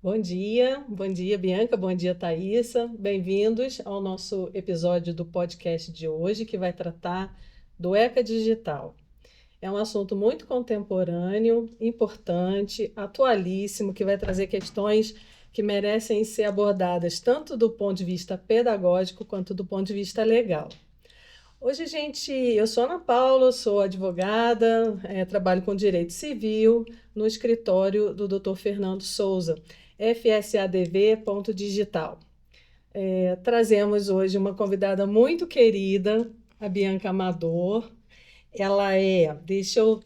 Bom dia, Bianca, bom dia, Thaisa. Bem-vindos ao nosso episódio do podcast de hoje, que vai tratar do ECA Digital. É um assunto muito contemporâneo, importante, atualíssimo, que vai trazer questões que merecem ser abordadas tanto do ponto de vista pedagógico quanto do ponto de vista legal. Hoje, gente, eu sou Ana Paula, sou advogada, trabalho com direito civil no escritório do Dr. Fernando Souza, FSADV. Trazemos hoje uma convidada muito querida, a Bianca Amador. Deixa eu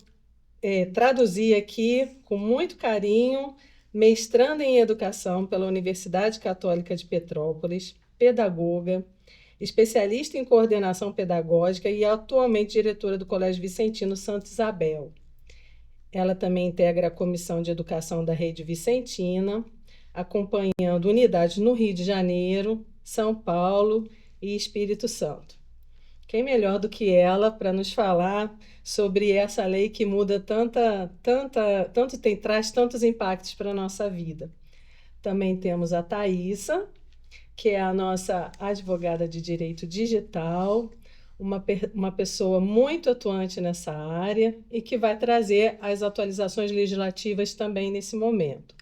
traduzir aqui com muito carinho, mestranda em educação pela Universidade Católica de Petrópolis, pedagoga, especialista em coordenação pedagógica e atualmente diretora do Colégio Vicentino Santa Isabel. Ela também integra a Comissão de Educação da Rede Vicentina, acompanhando unidades no Rio de Janeiro, São Paulo e Espírito Santo. Quem melhor do que ela para nos falar sobre essa lei que muda traz tantos impactos para a nossa vida? Também temos a Thaisa, que é a nossa advogada de direito digital, uma pessoa muito atuante nessa área e que vai trazer as atualizações legislativas também nesse momento.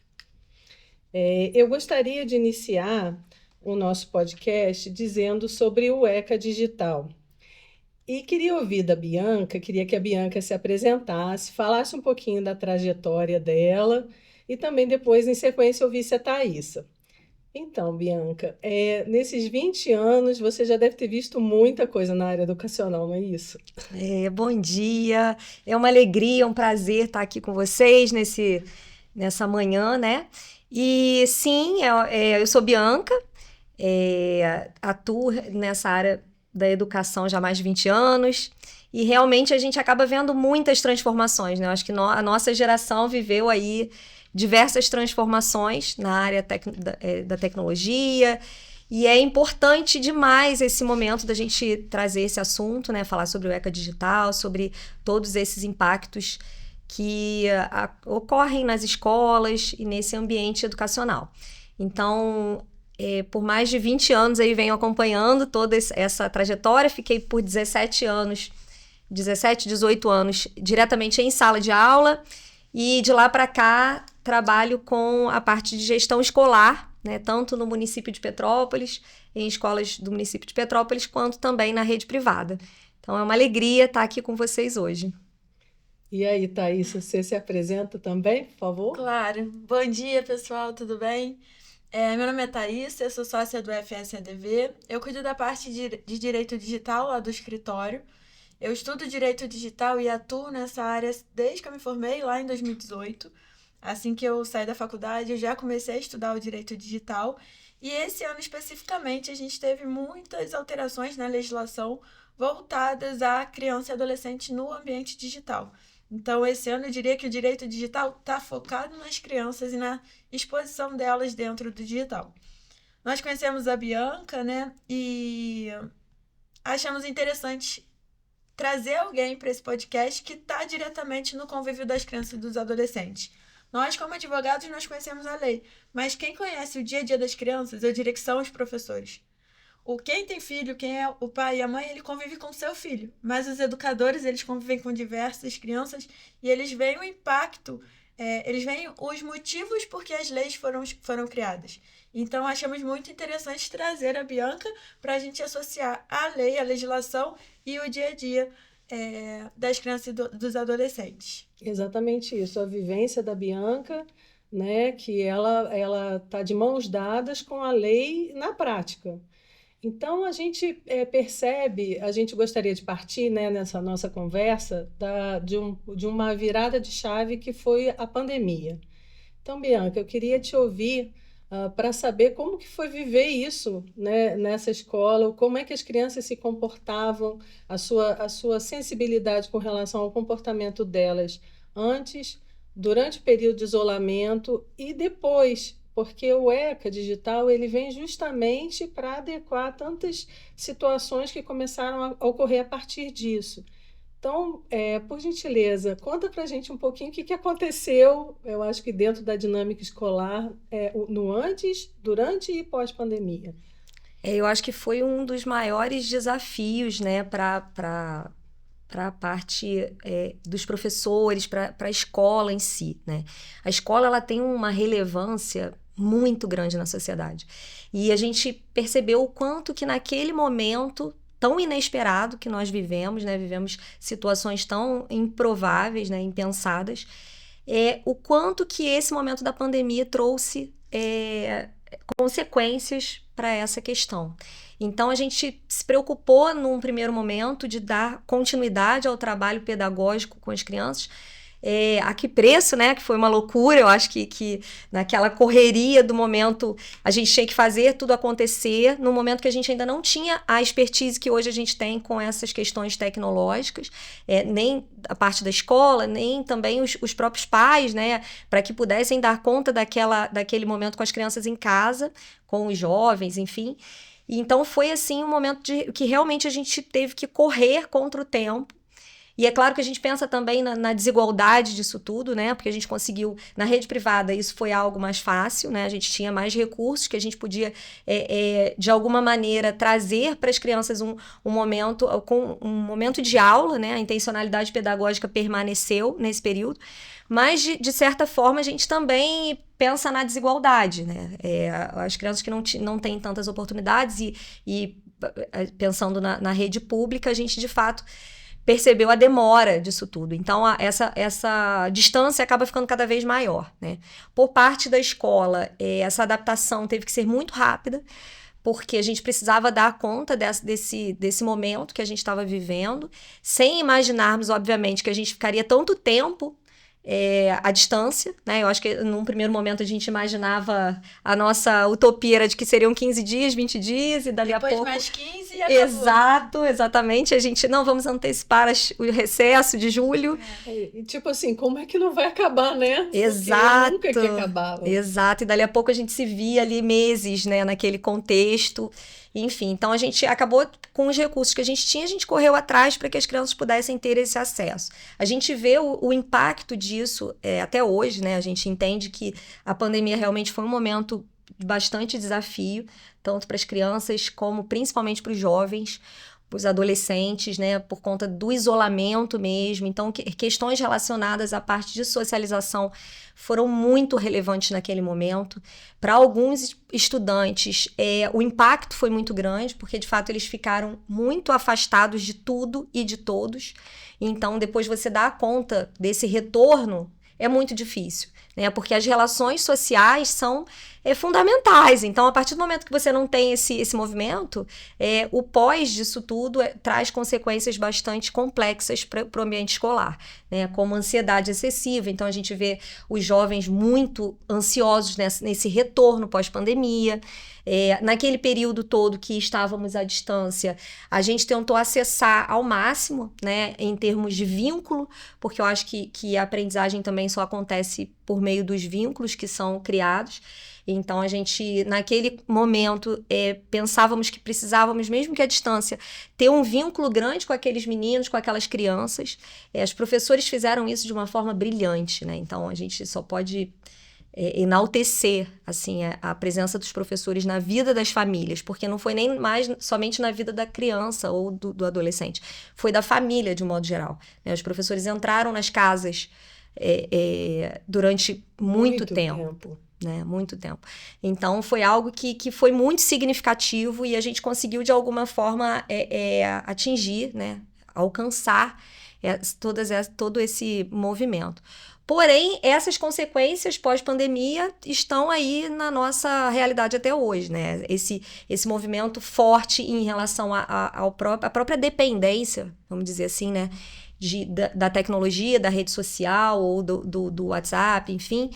Eu gostaria de iniciar o nosso podcast dizendo sobre o ECA Digital. E queria ouvir da Bianca, queria que a Bianca se apresentasse, falasse um pouquinho da trajetória dela e também depois, em sequência, ouvisse a Thaisa. Então, Bianca, nesses 20 anos você já deve ter visto muita coisa na área educacional, não é isso? Bom dia, é uma alegria, um prazer estar aqui com vocês nessa manhã, né? E sim, eu sou Bianca, atuo nessa área da educação já há mais de 20 anos e realmente a gente acaba vendo muitas transformações, né? Eu acho que a nossa geração viveu aí diversas transformações na área da tecnologia. E é importante demais esse momento da gente trazer esse assunto, né? Falar sobre o ECA Digital, sobre todos esses impactos que ocorrem nas escolas e nesse ambiente educacional. Então, por mais de 20 anos aí venho acompanhando toda essa trajetória. Fiquei por 18 anos diretamente em sala de aula e de lá para cá trabalho com a parte de gestão escolar, né, tanto no município de Petrópolis, em escolas do município de Petrópolis, quanto também na rede privada. Então é uma alegria estar aqui com vocês hoje. E aí, Thaís, você se apresenta também, por favor? Claro. Bom dia, pessoal, tudo bem? Meu nome é Thaís, eu sou sócia do FSADV. Eu cuido da parte de Direito Digital lá do escritório. Eu estudo Direito Digital e atuo nessa área desde que eu me formei, lá em 2018. Assim que eu saí da faculdade, eu já comecei a estudar o Direito Digital. E esse ano, especificamente, a gente teve muitas alterações na legislação voltadas à criança e adolescente no ambiente digital. Então, esse ano eu diria que o direito digital está focado nas crianças e na exposição delas dentro do digital. Nós conhecemos a Bianca, né? E achamos interessante trazer alguém para esse podcast que está diretamente no convívio das crianças e dos adolescentes. Nós, como advogados, nós conhecemos a lei, mas quem conhece o dia a dia das crianças, eu diria que são os professores. Quem tem filho, quem é o pai e a mãe, ele convive com o seu filho. Mas os educadores, eles convivem com diversas crianças e eles veem o impacto, eles veem os motivos por que as leis foram criadas. Então, achamos muito interessante trazer a Bianca para a gente associar a lei, a legislação e o dia a dia das crianças e dos adolescentes. Exatamente isso, a vivência da Bianca, né, que ela está de mãos dadas com a lei na prática. Então, a gente percebe, a gente gostaria de partir, né, nessa nossa conversa de uma virada de chave que foi a pandemia. Então, Bianca, eu queria te ouvir para saber como que foi viver isso, né, nessa escola, como é que as crianças se comportavam, a sua sensibilidade com relação ao comportamento delas antes, durante o período de isolamento e depois, porque o ECA digital ele vem justamente para adequar tantas situações que começaram a ocorrer a partir disso. Então, por gentileza, conta para a gente um pouquinho o que aconteceu, eu acho que dentro da dinâmica escolar, no antes, durante e pós-pandemia. Eu acho que foi um dos maiores desafios, né, para a parte dos professores, para a escola em si, né? A escola ela tem uma relevância muito grande na sociedade. E a gente percebeu o quanto que naquele momento tão inesperado que nós vivemos, né? Vivemos situações tão improváveis, né? Impensadas, o quanto que esse momento da pandemia trouxe consequências para essa questão. Então, a gente se preocupou, num primeiro momento, de dar continuidade ao trabalho pedagógico com as crianças. A que preço, né? Que foi uma loucura. Eu acho que naquela correria do momento, a gente tinha que fazer tudo acontecer, no momento que a gente ainda não tinha a expertise que hoje a gente tem com essas questões tecnológicas, nem a parte da escola, nem também os próprios pais, né? Para que pudessem dar conta daquele momento com as crianças em casa, com os jovens, enfim. E então foi assim um momento que realmente a gente teve que correr contra o tempo. E é claro que a gente pensa também na desigualdade disso tudo, né? Porque a gente conseguiu, na rede privada, isso foi algo mais fácil, né? A gente tinha mais recursos que a gente podia, de alguma maneira, trazer para as crianças um momento de aula, né? A intencionalidade pedagógica permaneceu nesse período. Mas, de certa forma, a gente também pensa na desigualdade, né? As crianças que não têm tantas oportunidades e pensando na rede pública, a gente, de fato, percebeu a demora disso tudo. Então, essa distância acaba ficando cada vez maior, né? Por parte da escola, essa adaptação teve que ser muito rápida, porque a gente precisava dar conta desse momento que a gente estava vivendo, sem imaginarmos, obviamente, que a gente ficaria tanto tempo à distância, né? Eu acho que num primeiro momento a gente imaginava, a nossa utopia era de que seriam 15 dias, 20 dias e dali depois a pouco... mais 15 e acabou. Exato, exatamente. A gente, não, vamos antecipar o recesso de julho. E tipo assim, como é que não vai acabar, né? Exato. Porque nunca que acabava. Exato, e dali a pouco a gente se via ali meses, né, naquele contexto. Enfim, então a gente acabou com os recursos que a gente tinha, a gente correu atrás para que as crianças pudessem ter esse acesso. A gente vê o impacto disso até hoje, né? A gente entende que a pandemia realmente foi um momento de bastante desafio, tanto para as crianças como principalmente para os jovens, para os adolescentes, né? Por conta do isolamento mesmo. Então, questões relacionadas à parte de socialização foram muito relevantes naquele momento. Para alguns estudantes, o impacto foi muito grande, porque, de fato, eles ficaram muito afastados de tudo e de todos. Então, depois você dá conta desse retorno, é muito difícil, né? Porque as relações sociais são fundamentais. Então, a partir do momento que você não tem esse movimento, o pós disso tudo traz consequências bastante complexas para o ambiente escolar, né? Como ansiedade excessiva. Então, a gente vê os jovens muito ansiosos nesse retorno pós-pandemia. Naquele período todo que estávamos à distância, a gente tentou acessar ao máximo, né, em termos de vínculo, porque eu acho que a aprendizagem também só acontece por meio dos vínculos que são criados. Então, a gente, naquele momento, pensávamos que precisávamos, mesmo que à distância, ter um vínculo grande com aqueles meninos, com aquelas crianças. Os professores fizeram isso de uma forma brilhante, né? Então, a gente só pode enaltecer assim, a presença dos professores na vida das famílias, porque não foi nem mais somente na vida da criança ou do adolescente, foi da família de um modo geral, né? Os professores entraram nas casas durante muito tempo. Né? Muito tempo. Então, foi algo que foi muito significativo e a gente conseguiu, de alguma forma, atingir, né? Alcançar todo esse movimento. Porém, essas consequências pós-pandemia estão aí na nossa realidade até hoje, né? Esse movimento forte em relação à própria dependência, vamos dizer assim, né? Da tecnologia, da rede social ou do WhatsApp, enfim,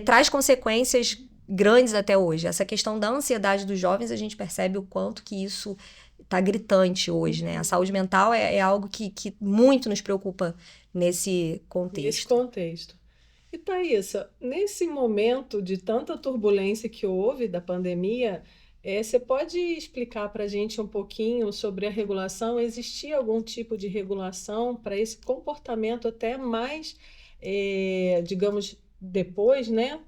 traz consequências grandes até hoje. Essa questão da ansiedade dos jovens, a gente percebe o quanto que isso está gritante hoje, né? A saúde mental é algo que muito nos preocupa nesse contexto. E Thaísa, nesse momento de tanta turbulência que houve da pandemia, Você pode explicar para a gente um pouquinho sobre a regulação? Existia algum tipo de regulação para esse comportamento até mais, digamos, depois, né?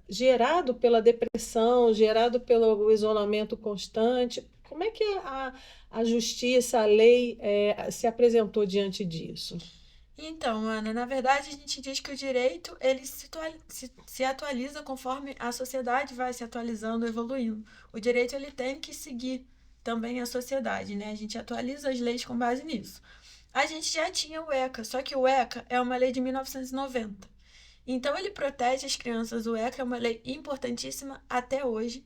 Gerado pela depressão, gerado pelo isolamento constante. Como é que a justiça, a lei, se apresentou diante disso? Então, Ana, na verdade a gente diz que o direito ele se atualiza conforme a sociedade vai se atualizando, evoluindo. O direito ele tem que seguir também a sociedade, né? A gente atualiza as leis com base nisso. A gente já tinha o ECA, só que o ECA é uma lei de 1990. Então ele protege as crianças. O ECA é uma lei importantíssima até hoje.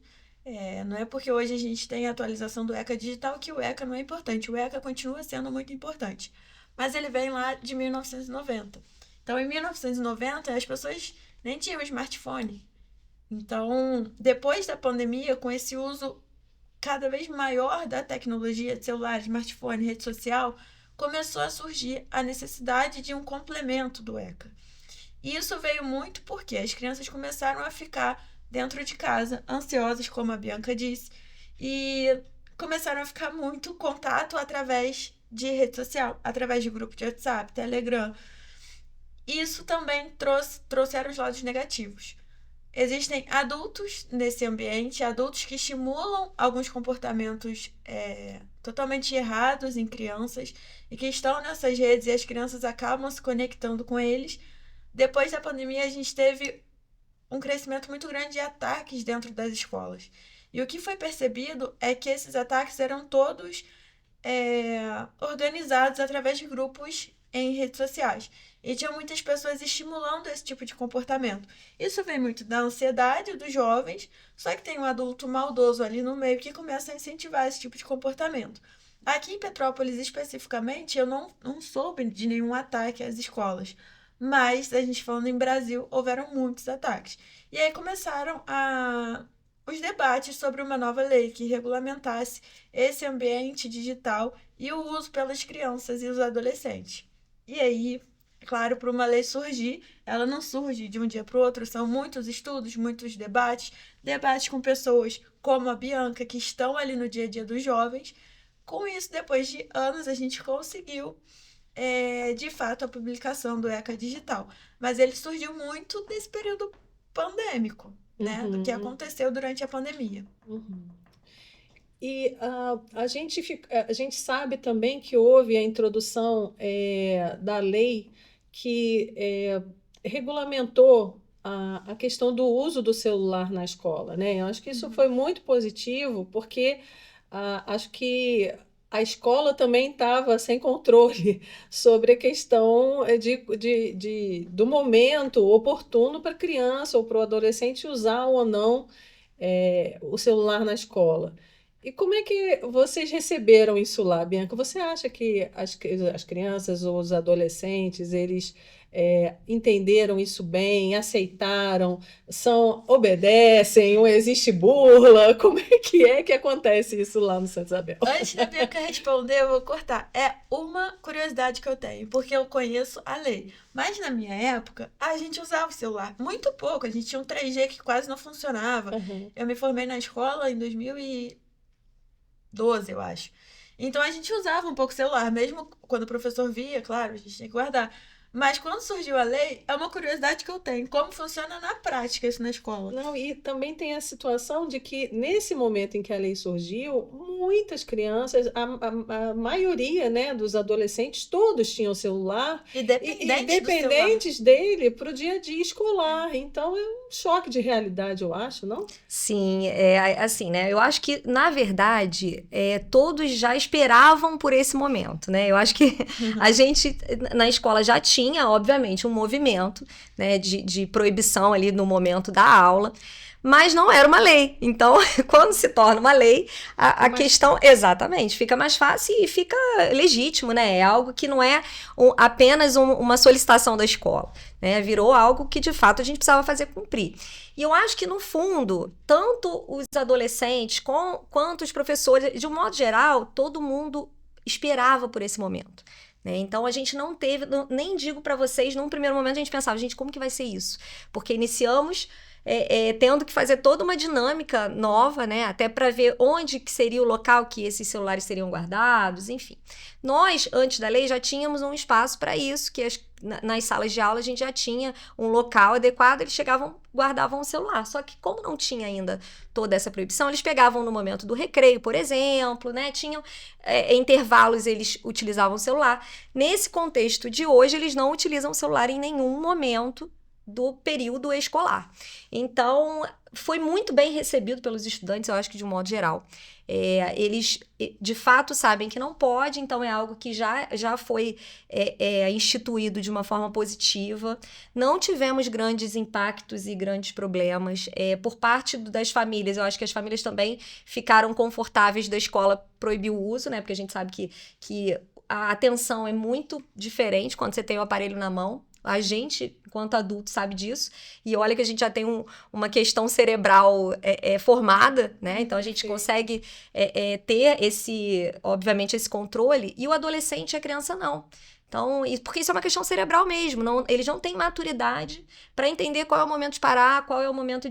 Não é porque hoje a gente tem a atualização do ECA digital que o ECA não é importante. O ECA continua sendo muito importante. Mas ele vem lá de 1990. Então, em 1990, as pessoas nem tinham smartphone. Então, depois da pandemia, com esse uso cada vez maior da tecnologia de celular, smartphone, rede social, começou a surgir a necessidade de um complemento do ECA. E isso veio muito porque as crianças começaram a ficar dentro de casa, ansiosas, como a Bianca disse, e começaram a ficar muito contato através de rede social, através de grupo de WhatsApp, Telegram. Isso também trouxeram os lados negativos. Existem adultos nesse ambiente, adultos que estimulam alguns comportamentos totalmente errados em crianças e que estão nessas redes e as crianças acabam se conectando com eles. Depois da pandemia, a gente teve um crescimento muito grande de ataques dentro das escolas. E o que foi percebido é que esses ataques eram todos organizados através de grupos em redes sociais. E tinha muitas pessoas estimulando esse tipo de comportamento. Isso vem muito da ansiedade dos jovens, só que tem um adulto maldoso ali no meio que começa a incentivar esse tipo de comportamento. Aqui em Petrópolis, especificamente, eu não soube de nenhum ataque às escolas. Mas, a gente falando em Brasil, houveram muitos ataques. E aí começaram os debates sobre uma nova lei que regulamentasse esse ambiente digital e o uso pelas crianças e os adolescentes. E aí, claro, para uma lei surgir, ela não surge de um dia para o outro, são muitos estudos, muitos debates com pessoas como a Bianca, que estão ali no dia a dia dos jovens. Com isso, depois de anos, a gente conseguiu de fato a publicação do ECA digital, mas ele surgiu muito nesse período pandêmico, né, do que aconteceu durante a pandemia. E a gente sabe também que houve a introdução da lei que regulamentou a questão do uso do celular na escola, né? Eu acho que isso foi muito positivo, porque acho que a escola também estava sem controle sobre a questão do momento oportuno para a criança ou para o adolescente usar ou não o celular na escola. E como é que vocês receberam isso lá, Bianca? Você acha que as crianças ou os adolescentes, eles entenderam isso bem, aceitaram, obedecem, ou existe burla? Como é que acontece isso lá no Santa Isabel? Antes da Bianca responder, eu vou cortar. É uma curiosidade que eu tenho, porque eu conheço a lei. Mas na minha época, a gente usava o celular muito pouco. A gente tinha um 3G que quase não funcionava. Eu me formei na escola em 2012, eu acho. Então a gente usava um pouco o celular, mesmo quando o professor via, claro, a gente tinha que guardar. Mas quando surgiu a lei, é uma curiosidade que eu tenho. Como funciona na prática isso na escola? Não, e também tem a situação de que, nesse momento em que a lei surgiu, muitas crianças, a maioria, né, dos adolescentes, todos tinham celular E dependentes dele para o dia a dia escolar. Então, é um choque de realidade, eu acho, não? Sim, assim, né? Eu acho que, na verdade, todos já esperavam por esse momento, né? Eu acho que a gente, na escola, já tinha, obviamente, um movimento, né, de proibição ali no momento da aula, mas não era uma lei. Então, quando se torna uma lei, a questão, exatamente, fica mais fácil e fica legítimo, né? É algo que não é apenas uma solicitação da escola, né? Virou algo que, de fato, a gente precisava fazer cumprir. E eu acho que, no fundo, tanto os adolescentes quanto os professores, de um modo geral, todo mundo esperava por esse momento. Então, a gente não teve, nem digo para vocês, num primeiro momento a gente pensava, gente, como que vai ser isso? Porque iniciamos tendo que fazer toda uma dinâmica nova, né? Até para ver onde que seria o local que esses celulares seriam guardados, enfim. Nós, antes da lei, já tínhamos um espaço para isso, que nas salas de aula a gente já tinha um local adequado, eles chegavam, guardavam o celular. Só que como não tinha ainda toda essa proibição, eles pegavam no momento do recreio, por exemplo, né? Tinham intervalos, eles utilizavam o celular. Nesse contexto de hoje, eles não utilizam o celular em nenhum momento do período escolar. Então, foi muito bem recebido pelos estudantes, eu acho que de um modo geral. Eles, de fato, sabem que não pode, então é algo que já foi instituído de uma forma positiva. Não tivemos grandes impactos e grandes problemas. Por parte das famílias, eu acho que as famílias também ficaram confortáveis da escola proibir o uso, né? Porque a gente sabe que a atenção é muito diferente quando você tem o aparelho na mão. A gente, enquanto adulto, sabe disso. E olha que a gente já tem uma questão cerebral formada, né? Então, a gente consegue ter obviamente, esse controle. E o adolescente e a criança não. Então, porque isso é uma questão cerebral mesmo. Eles não têm maturidade para entender qual é o momento de parar, qual é o momento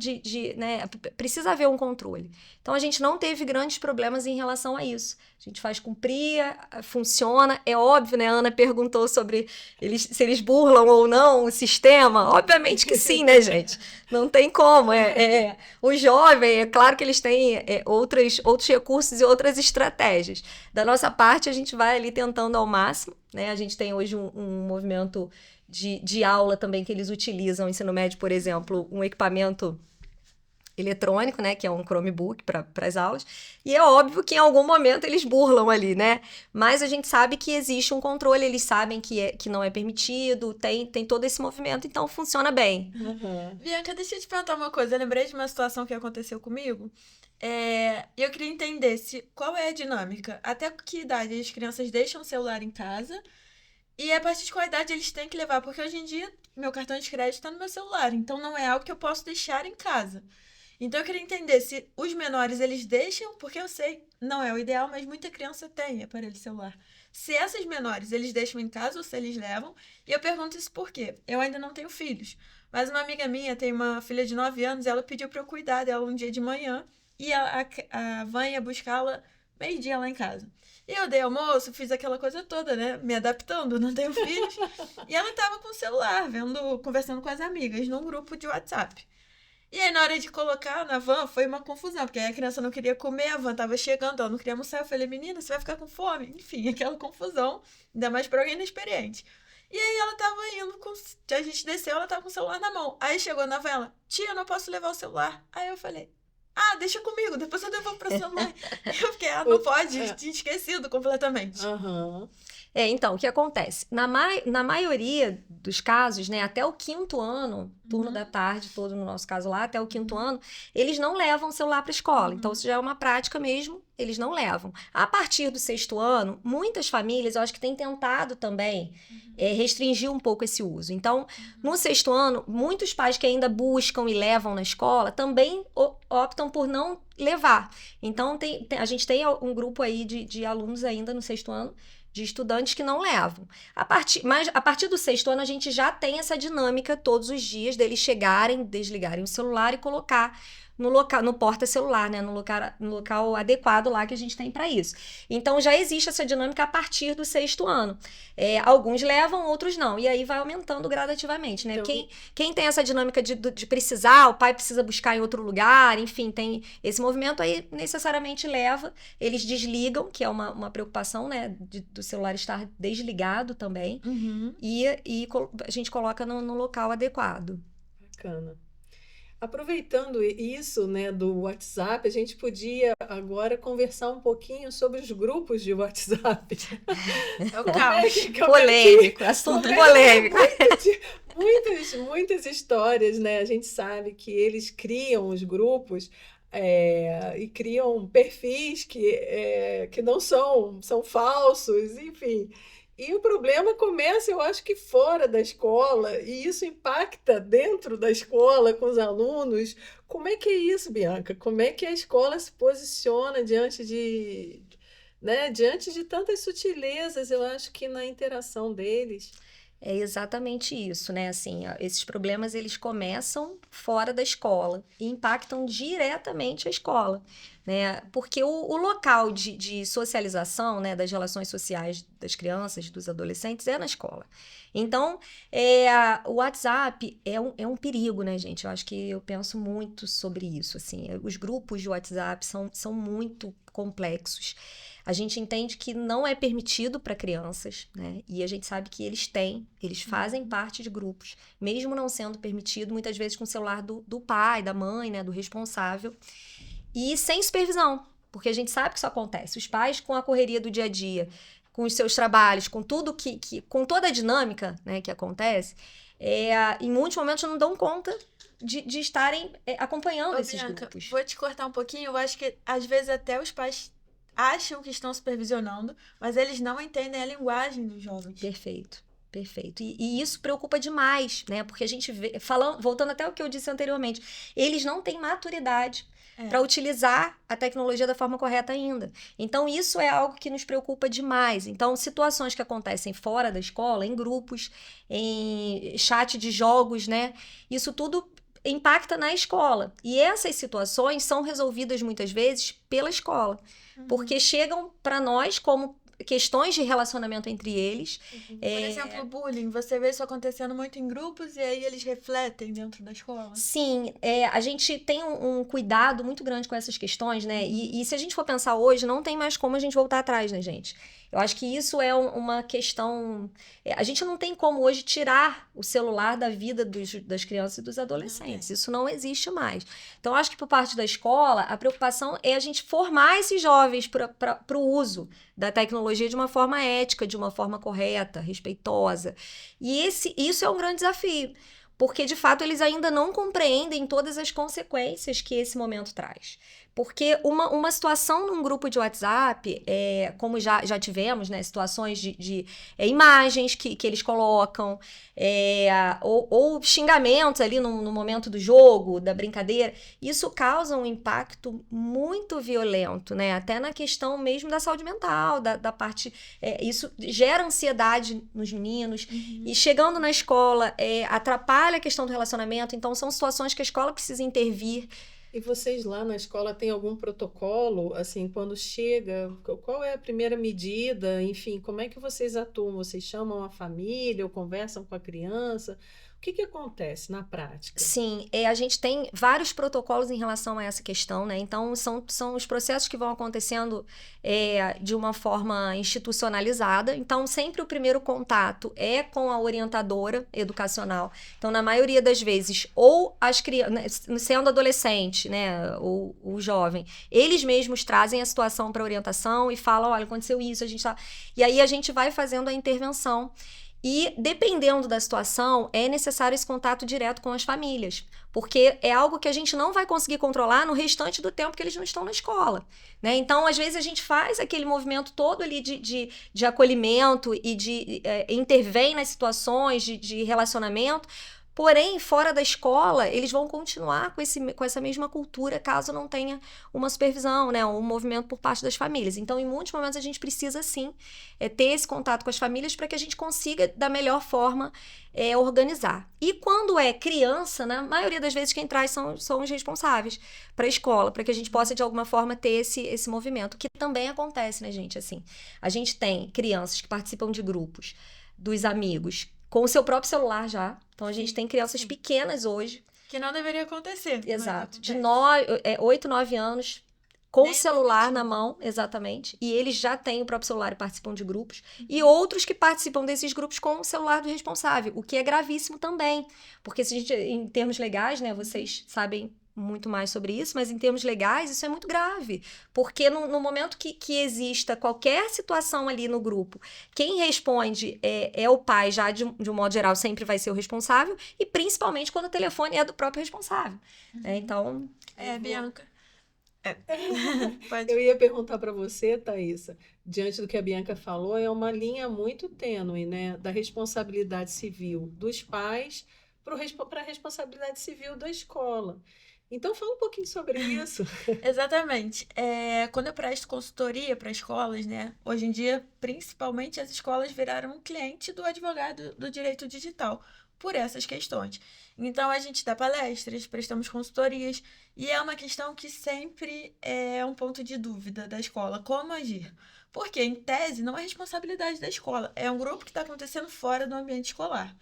né? Precisa haver um controle. Então, a gente não teve grandes problemas em relação a isso. A gente faz cumprir, funciona. É óbvio, né? A Ana perguntou sobre se eles burlam ou não o sistema. Obviamente que sim, né, gente? Não tem como. O jovem, é claro que eles têm outros recursos e outras estratégias. Da nossa parte, a gente vai ali tentando ao máximo, né? A gente tem hoje um movimento de aula também que eles utilizam, ensino médio, por exemplo, um equipamento eletrônico, né, que é um Chromebook para as aulas, e é óbvio que em algum momento eles burlam ali, né, mas a gente sabe que existe um controle, eles sabem que não é permitido, tem todo esse movimento, então funciona bem. Uhum. Bianca, deixa eu te perguntar uma coisa, eu lembrei de uma situação que aconteceu comigo, e eu queria entender qual é a dinâmica, até que idade as crianças deixam o celular em casa, e a partir de qual idade eles têm que levar, porque hoje em dia meu cartão de crédito está no meu celular, então não é algo que eu posso deixar em casa. Então eu queria entender se os menores eles deixam, porque eu sei, não é o ideal, mas muita criança tem aparelho celular. Se essas menores eles deixam em casa ou se eles levam, e eu pergunto isso por quê? Eu ainda não tenho filhos, mas uma amiga minha tem uma filha de 9 anos, ela pediu para eu cuidar dela um dia de manhã, e a van ia buscá-la meio-dia lá em casa. E eu dei almoço, fiz aquela coisa toda, né? Me adaptando, não tenho filhos. E ela tava com o celular, conversando com as amigas, num grupo de WhatsApp. E aí, na hora de colocar na van, foi uma confusão, porque aí a criança não queria comer, a van tava chegando, ela não queria almoçar. Eu falei, menina, você vai ficar com fome? Enfim, aquela confusão, ainda mais pra alguém inexperiente. E aí ela tava indo, a gente desceu, ela tava com o celular na mão. Aí chegou na van, ela, tia, eu não posso levar o celular. Aí eu falei, deixa comigo, depois eu devolvo pra sua mãe. Eu fiquei, não pode, tinha esquecido completamente. Uhum. Então, o que acontece? Na maioria dos casos, né, até o 5º ano, turno da tarde, todo no nosso caso lá, até o 5º ano, eles não levam o celular para a escola. Então, isso já é uma prática mesmo, eles não levam. A partir do 6º ano, muitas famílias, eu acho que têm tentado também restringir um pouco esse uso. Então, no 6º ano, muitos pais que ainda buscam e levam na escola também optam por não levar. Então, a gente tem um grupo aí de alunos ainda no 6º ano, de estudantes que não levam. Mas a partir do 6º ano, a gente já tem essa dinâmica todos os dias deles chegarem, desligarem o celular e colocar no porta-celular, né? No local adequado lá que a gente tem para isso. Então, já existe essa dinâmica a partir do 6º ano. Alguns levam, outros não. E aí vai aumentando gradativamente, né? Então, quem tem essa dinâmica de precisar, o pai precisa buscar em outro lugar, enfim, tem esse movimento aí, necessariamente leva. Eles desligam, que é uma preocupação, né? Do celular estar desligado também. Uhum. E a gente coloca no local adequado. Bacana. Aproveitando isso, né, do WhatsApp, a gente podia agora conversar um pouquinho sobre os grupos de WhatsApp. É o caos. Polêmico, assunto polêmico. Muitas histórias, né? A gente sabe que eles criam os grupos e criam perfis que não são falsos, enfim. E o problema começa, eu acho que fora da escola, e isso impacta dentro da escola com os alunos. Como é que é isso, Bianca? Como é que a escola se posiciona diante de tantas sutilezas, eu acho que na interação deles? É exatamente isso, né? Assim, esses problemas eles começam fora da escola e impactam diretamente a escola, né? Porque o local de socialização, né, das relações sociais das crianças, dos adolescentes, é na escola. Então, o WhatsApp é um perigo, né, gente? Eu acho que eu penso muito sobre isso, assim. Os grupos de WhatsApp são muito complexos. A gente entende que não é permitido para crianças, né? E a gente sabe que eles fazem parte de grupos, mesmo não sendo permitido, muitas vezes com o celular do pai, da mãe, né? Do responsável, e sem supervisão, porque a gente sabe que isso acontece. Os pais, com a correria do dia a dia, com os seus trabalhos, com tudo com toda a dinâmica, né, que acontece, em muitos momentos não dão conta de estarem acompanhando esses Bianca, grupos. vou te cortar um pouquinho. Eu acho que às vezes até os pais acham que estão supervisionando, mas eles não entendem a linguagem dos jovens. Perfeito, perfeito. E isso preocupa demais, né? Porque a gente vê, voltando até o que eu disse anteriormente, eles não têm maturidade para utilizar a tecnologia da forma correta ainda. Então, isso é algo que nos preocupa demais. Então, situações que acontecem fora da escola, em grupos, em chat de jogos, né? Isso tudo impacta na escola. E essas situações são resolvidas muitas vezes pela escola. Porque chegam para nós como questões de relacionamento entre eles. Por exemplo, bullying. Você vê isso acontecendo muito em grupos e aí eles refletem dentro da escola? Sim, a gente tem um cuidado muito grande com essas questões, né? E se a gente for pensar hoje, não tem mais como a gente voltar atrás, né, gente? Eu acho que isso é uma questão... A gente não tem como hoje tirar o celular da vida das crianças e dos adolescentes. Isso não existe mais. Então, eu acho que por parte da escola, a preocupação é a gente formar esses jovens para o uso da tecnologia de uma forma ética, de uma forma correta, respeitosa. E isso é um grande desafio. Porque, de fato, eles ainda não compreendem todas as consequências que esse momento traz. Porque uma situação num grupo de WhatsApp, como já tivemos, né, situações de imagens que eles colocam, ou xingamentos ali no momento do jogo, da brincadeira, isso causa um impacto muito violento, né? Até na questão mesmo da saúde mental, da parte... isso gera ansiedade nos meninos, e chegando na escola, atrapalha a questão do relacionamento, então são situações que a escola precisa intervir. E vocês lá na escola têm algum protocolo, assim, quando chega, qual é a primeira medida, enfim, como é que vocês atuam? Vocês chamam a família ou conversam com a criança? O que acontece na prática? Sim, a gente tem vários protocolos em relação a essa questão, né? Então, são os processos que vão acontecendo de uma forma institucionalizada. Então, sempre o primeiro contato é com a orientadora educacional. Então, na maioria das vezes, ou as crianças, sendo adolescente, né, ou o jovem, eles mesmos trazem a situação para orientação e falam, olha, aconteceu isso, a gente tá... E aí a gente vai fazendo a intervenção. E, dependendo da situação, é necessário esse contato direto com as famílias, porque é algo que a gente não vai conseguir controlar no restante do tempo que eles não estão na escola, né? Então, às vezes, a gente faz aquele movimento todo ali de acolhimento e intervém nas situações de relacionamento. Porém, fora da escola, eles vão continuar com essa mesma cultura caso não tenha uma supervisão, né? Um movimento por parte das famílias. Então, em muitos momentos, a gente precisa, sim, ter esse contato com as famílias para que a gente consiga, da melhor forma, organizar. E quando é criança, na maioria das vezes, quem traz são os responsáveis para a escola, para que a gente possa, de alguma forma, ter esse movimento, que também acontece, né, gente? Assim, a gente tem crianças que participam de grupos dos amigos com o seu próprio celular já. Então, a gente tem crianças pequenas hoje. Que não deveria acontecer. Exato. De 8, 9 anos, com o celular na mão, exatamente. E eles já têm o próprio celular e participam de grupos. E outros que participam desses grupos com o celular do responsável, o que é gravíssimo também. Porque, se a gente, em termos legais, né, vocês sabem muito mais sobre isso, mas em termos legais isso é muito grave, porque no momento que exista qualquer situação ali no grupo, quem responde é o pai, já de um modo geral sempre vai ser o responsável, e principalmente quando o telefone é do próprio responsável. Então... Bianca. Eu ia perguntar para você, Thaísa, diante do que a Bianca falou, é uma linha muito tênue, né, da responsabilidade civil dos pais para a responsabilidade civil da escola. Então, fala um pouquinho sobre isso. Exatamente. Quando eu presto consultoria para escolas, né? Hoje em dia, principalmente as escolas viraram um cliente do advogado do direito digital por essas questões. Então, a gente dá palestras, prestamos consultorias, e é uma questão que sempre é um ponto de dúvida da escola, como agir. Porque, em tese, não é responsabilidade da escola, é um grupo que está acontecendo fora do ambiente escolar.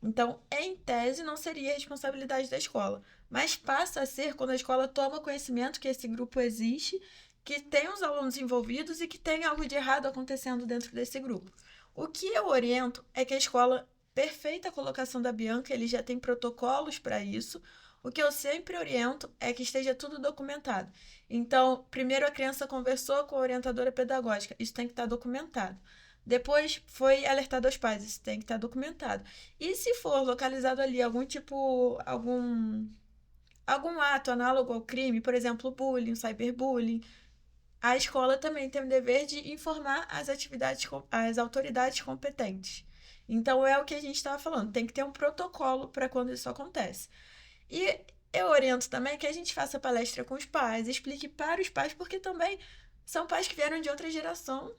Então, em tese, não seria responsabilidade da escola, mas passa a ser quando a escola toma conhecimento que esse grupo existe, que tem os alunos envolvidos e que tem algo de errado acontecendo dentro desse grupo. O que eu oriento é que a escola, perfeita a colocação da Bianca, ele já tem protocolos para isso. O que eu sempre oriento é que esteja tudo documentado. Então, primeiro a criança conversou com a orientadora pedagógica, isso tem que estar documentado. Depois foi alertado aos pais, isso tem que estar documentado. E se for localizado ali algum ato análogo ao crime, por exemplo, bullying, cyberbullying, a escola também tem o dever de informar as autoridades competentes. Então é o que a gente estava falando, tem que ter um protocolo para quando isso acontece. E eu oriento também que a gente faça palestra com os pais, explique para os pais, porque também são pais que vieram de outra geração.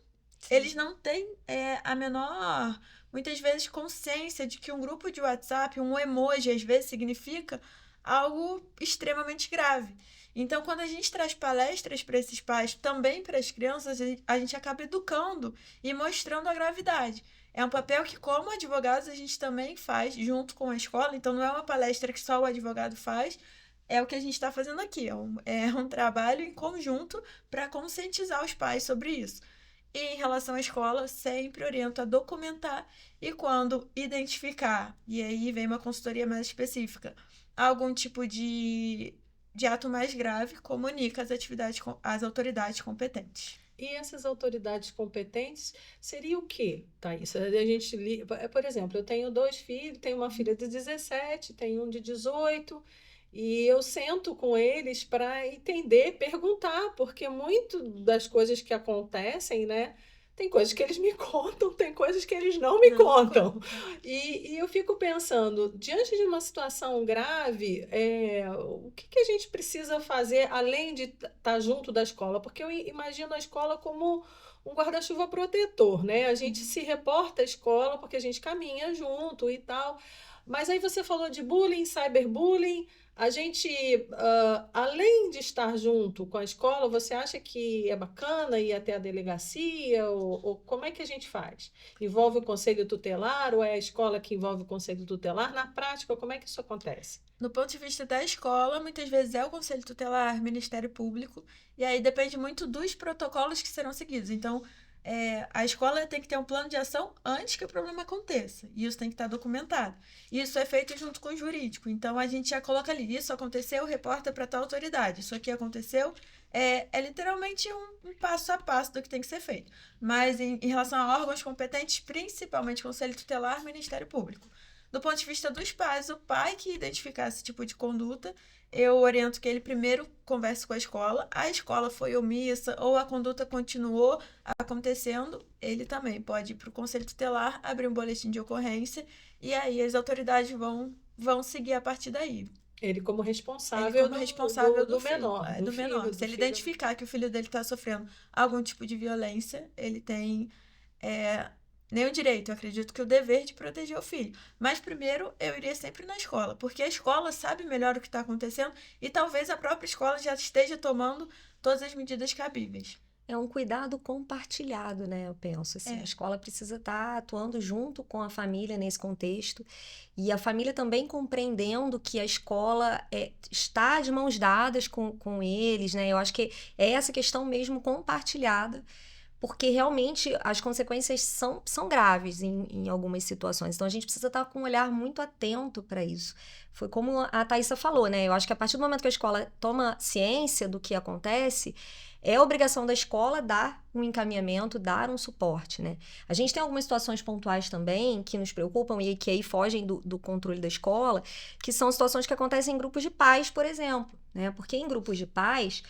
Eles não têm a menor, muitas vezes, consciência de que um grupo de WhatsApp, um emoji, às vezes, significa algo extremamente grave. Então, quando a gente traz palestras para esses pais, também para as crianças, a gente acaba educando e mostrando a gravidade. É um papel que, como advogados, a gente também faz junto com a escola. Então, não é uma palestra que só o advogado faz, é o que a gente está fazendo aqui. É um trabalho em conjunto para conscientizar os pais sobre isso. E em relação à escola, eu sempre oriento a documentar e quando identificar, e aí vem uma consultoria mais específica, algum tipo de ato mais grave, comunica às autoridades competentes. E essas autoridades competentes seria o quê, Thaís? A gente, por exemplo, eu tenho 2 filhos, tenho uma filha de 17, tenho um de 18, e eu sento com eles para entender, perguntar, porque muito das coisas que acontecem, né? Tem coisas que eles me contam, tem coisas que eles não me contam. E eu fico pensando, diante de uma situação grave, o que a gente precisa fazer além de estar junto da escola? Porque eu imagino a escola como um guarda-chuva protetor, né? A gente se reporta à escola porque a gente caminha junto e tal. Mas aí você falou de bullying, cyberbullying. A gente, além de estar junto com a escola, você acha que é bacana ir até a delegacia? Ou como é que a gente faz? Envolve o conselho tutelar ou é a escola que envolve o conselho tutelar? Na prática, como é que isso acontece? No ponto de vista da escola, muitas vezes é o Conselho Tutelar, Ministério Público, e aí depende muito dos protocolos que serão seguidos. Então, a escola tem que ter um plano de ação antes que o problema aconteça, e isso tem que estar documentado. Isso é feito junto com o jurídico, então a gente já coloca ali, isso aconteceu, reporta para tal autoridade, isso aqui aconteceu, é literalmente um passo a passo do que tem que ser feito. Mas em relação a órgãos competentes, principalmente Conselho Tutelar, Ministério Público. Do ponto de vista dos pais, o pai que identificar esse tipo de conduta, eu oriento que ele primeiro converse com a escola foi omissa ou a conduta continuou acontecendo, ele também pode ir para o Conselho Tutelar, abrir um boletim de ocorrência e aí as autoridades vão seguir a partir daí. Ele como responsável, do menor. Do menor. Se ele identificar que o filho dele está sofrendo algum tipo de violência, ele tem nem o direito, eu acredito que o dever de proteger o filho. Mas primeiro eu iria sempre na escola, porque a escola sabe melhor o que está acontecendo e talvez a própria escola já esteja tomando todas as medidas cabíveis. É um cuidado compartilhado, né? Eu penso assim, a escola precisa estar atuando junto com a família nesse contexto e a família também compreendendo que a escola está de mãos dadas com eles, né? Eu acho que é essa questão mesmo compartilhada, porque realmente as consequências são graves em algumas situações. Então, a gente precisa estar com um olhar muito atento para isso. Foi como a Thaisa falou, né? Eu acho que a partir do momento que a escola toma ciência do que acontece, é obrigação da escola dar um encaminhamento, dar um suporte, né? A gente tem algumas situações pontuais também que nos preocupam e que aí fogem do controle da escola, que são situações que acontecem em grupos de pais, por exemplo, né? Porque em grupos de pais,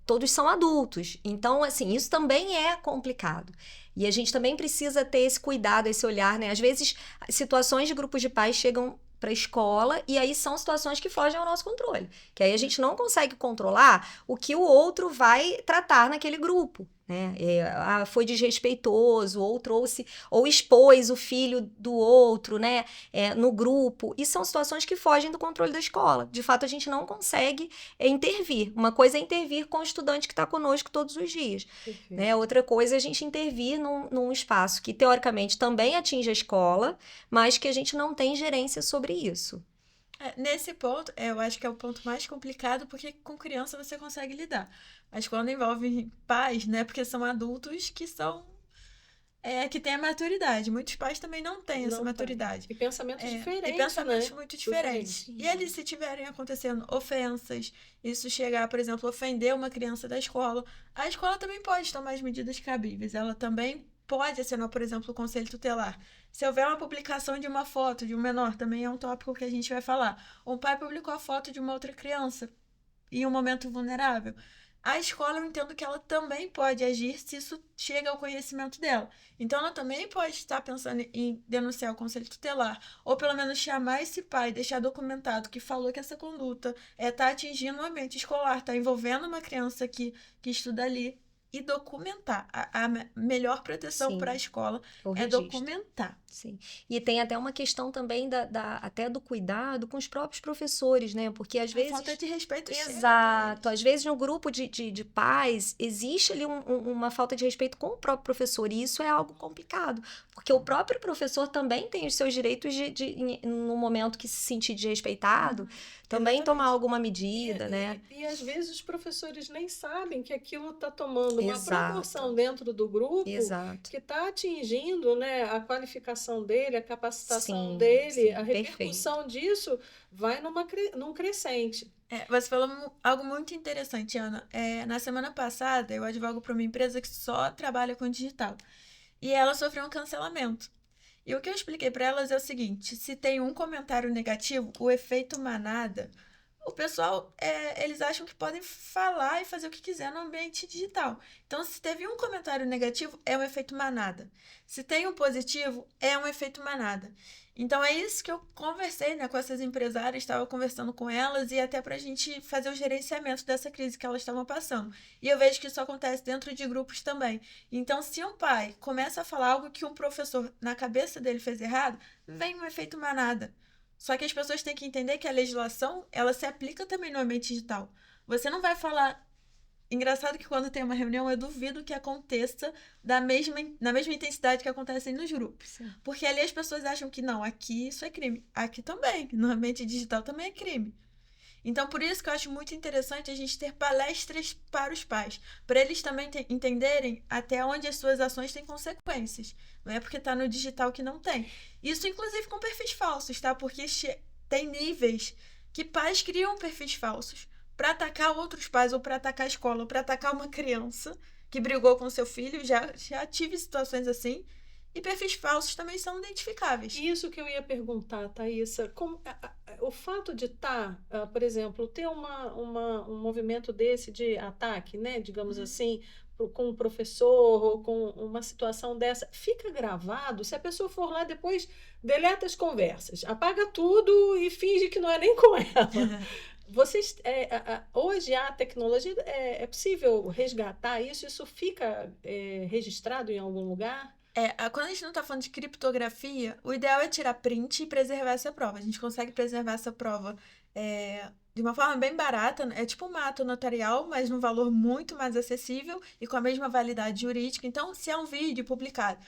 todos são adultos. Então, assim, isso também é complicado. E a gente também precisa ter esse cuidado, esse olhar, né? Às vezes, situações de grupos de pais chegam para a escola, e aí são situações que fogem ao nosso controle. Que aí a gente não consegue controlar o que o outro vai tratar naquele grupo, né? Foi desrespeitoso, ou trouxe, ou expôs o filho do outro, né? No grupo. E são situações que fogem do controle da escola. De fato, a gente não consegue intervir. Uma coisa é intervir com o estudante que está conosco todos os dias. Né? Outra coisa é a gente intervir num espaço que, teoricamente, também atinge a escola, mas que a gente não tem gerência sobre isso. Nesse ponto, eu acho que é o ponto mais complicado, porque com criança você consegue lidar. Mas quando envolve pais, né? Porque são adultos que são... que têm a maturidade. Muitos pais também não têm essa maturidade. E pensamentos diferentes, E pensamentos né? muito diferentes. E eles, se tiverem acontecendo ofensas, isso chegar, por exemplo, ofender uma criança da escola, a escola também pode tomar as medidas cabíveis. Ela também pode acionar, por exemplo, o conselho tutelar. Se houver uma publicação de uma foto de um menor, também é um tópico que a gente vai falar. Um pai publicou a foto de uma outra criança em um momento vulnerável. A escola, eu entendo que ela também pode agir se isso chega ao conhecimento dela. Então, ela também pode estar pensando em denunciar o conselho tutelar, ou pelo menos chamar esse pai, deixar documentado que falou que essa conduta está atingindo o ambiente escolar, está envolvendo uma criança que estuda ali, e documentar. A melhor proteção para a escola é documentar. Sim. E tem até uma questão também até do cuidado com os próprios professores, né? Porque às vezes... falta de respeito. Exato. Às vezes no grupo de pais existe ali uma falta de respeito com o próprio professor, e isso é algo complicado. Porque o próprio professor também tem os seus direitos no momento que se sentir desrespeitado, também tomar alguma medida, né? E às vezes os professores nem sabem que aquilo está tomando uma proporção dentro do grupo que está atingindo, né, a qualificação dele, a capacitação dele, a repercussão disso vai num crescente. Você falou algo muito interessante, Ana. Na semana passada, eu advogo para uma empresa que só trabalha com digital. E ela sofreu um cancelamento. E o que eu expliquei para elas é o seguinte: se tem um comentário negativo, o efeito manada, o pessoal, eles acham que podem falar e fazer o que quiser no ambiente digital. Então, se teve um comentário negativo, é um efeito manada. Se tem um positivo, é um efeito manada. Então, é isso que eu conversei, né, com essas empresárias, estava conversando com elas, e até para a gente fazer o gerenciamento dessa crise que elas estavam passando. E eu vejo que isso acontece dentro de grupos também. Então, se um pai começa a falar algo que um professor, na cabeça dele, fez errado, vem um efeito manada. Só que as pessoas têm que entender que a legislação, ela se aplica também no ambiente digital. Você não vai falar... Engraçado que quando tem uma reunião, eu duvido que aconteça na mesma intensidade que acontece nos grupos. Sim. Porque ali as pessoas acham que não, aqui isso é crime. Aqui também, no ambiente digital também é crime. Então, por isso que eu acho muito interessante a gente ter palestras para os pais, para eles também entenderem até onde as suas ações têm consequências. Não é porque está no digital que não tem. Isso, inclusive, com perfis falsos, tá? Porque tem níveis que pais criam perfis falsos para atacar outros pais, ou para atacar a escola, ou para atacar uma criança que brigou com seu filho. Já tive situações assim. E perfis falsos também são identificáveis. Isso que eu ia perguntar, Thaísa. O fato de por exemplo, ter um movimento desse de ataque, né, digamos assim, com um professor ou com uma situação dessa, fica gravado? Se a pessoa for lá depois, deleta as conversas, apaga tudo e finge que não é nem com ela. Hoje a tecnologia é possível resgatar isso? Isso fica registrado em algum lugar? Quando a gente não está falando de criptografia, o ideal é tirar print e preservar essa prova. A gente consegue preservar essa prova de uma forma bem barata. É tipo um ato notarial, mas num valor muito mais acessível e com a mesma validade jurídica. Então, se é um vídeo publicado,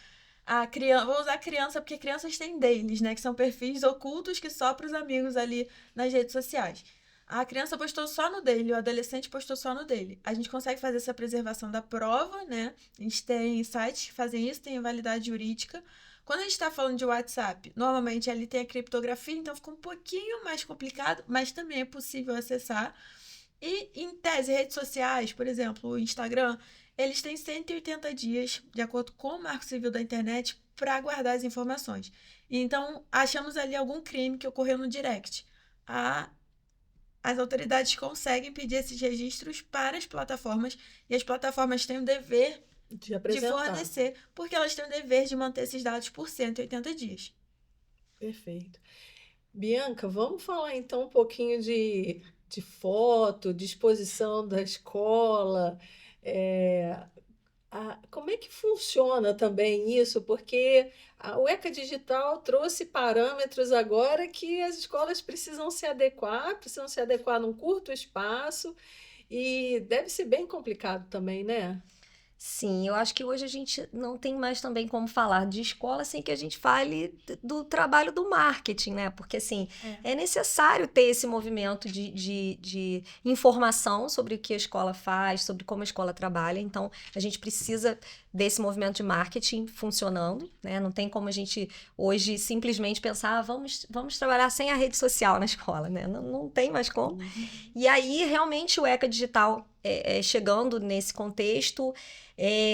vou usar criança, porque crianças têm deles, né? Que são perfis ocultos que só para os amigos ali nas redes sociais. A criança postou só no dele, o adolescente postou só no dele. A gente consegue fazer essa preservação da prova, né? A gente tem sites que fazem isso, tem validade jurídica. Quando a gente está falando de WhatsApp, normalmente ali tem a criptografia, então fica um pouquinho mais complicado, mas também é possível acessar. E, em tese, redes sociais, por exemplo, o Instagram, eles têm 180 dias, de acordo com o Marco Civil da Internet, para guardar as informações. Então, achamos ali algum crime que ocorreu no direct. As autoridades conseguem pedir esses registros para as plataformas, e as plataformas têm o dever de fornecer, porque elas têm o dever de manter esses dados por 180 dias. Perfeito. Bianca, vamos falar então um pouquinho de foto, de exposição da escola. É, como é que funciona também isso? Porque o ECA Digital trouxe parâmetros agora que as escolas precisam se adequar num curto espaço, e deve ser bem complicado também, né? Sim, eu acho que hoje a gente não tem mais também como falar de escola sem que a gente fale do trabalho do marketing, né? Porque, assim, É. é necessário ter esse movimento de informação sobre o que a escola faz, sobre como a escola trabalha. Então, a gente precisa desse movimento de marketing funcionando, né? Não tem como a gente hoje simplesmente pensar, vamos trabalhar sem a rede social na escola, né? Não tem mais como. E aí, realmente, o ECA Digital chegando nesse contexto,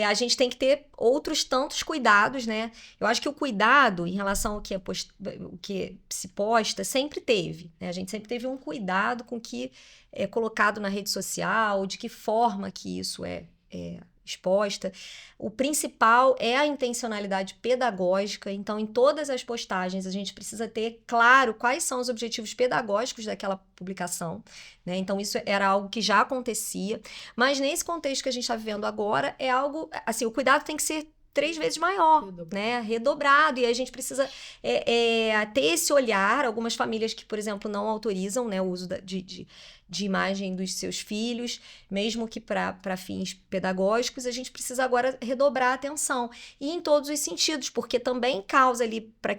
a gente tem que ter outros tantos cuidados, né? Eu acho que o cuidado em relação ao que, o que se posta sempre teve, né? A gente sempre teve um cuidado com o que é colocado na rede social, de que forma que isso é exposta. O principal é a intencionalidade pedagógica, então em todas as postagens a gente precisa ter claro quais são os objetivos pedagógicos daquela publicação, né? Então isso era algo que já acontecia, mas nesse contexto que a gente está vivendo agora é algo, assim, o cuidado tem que ser 3 vezes maior, né? Redobrado. E a gente precisa ter esse olhar. Algumas famílias que, por exemplo, não autorizam, né, o uso de imagem dos seus filhos, mesmo que para fins pedagógicos, a gente precisa agora redobrar a atenção. E em todos os sentidos, porque também causa ali para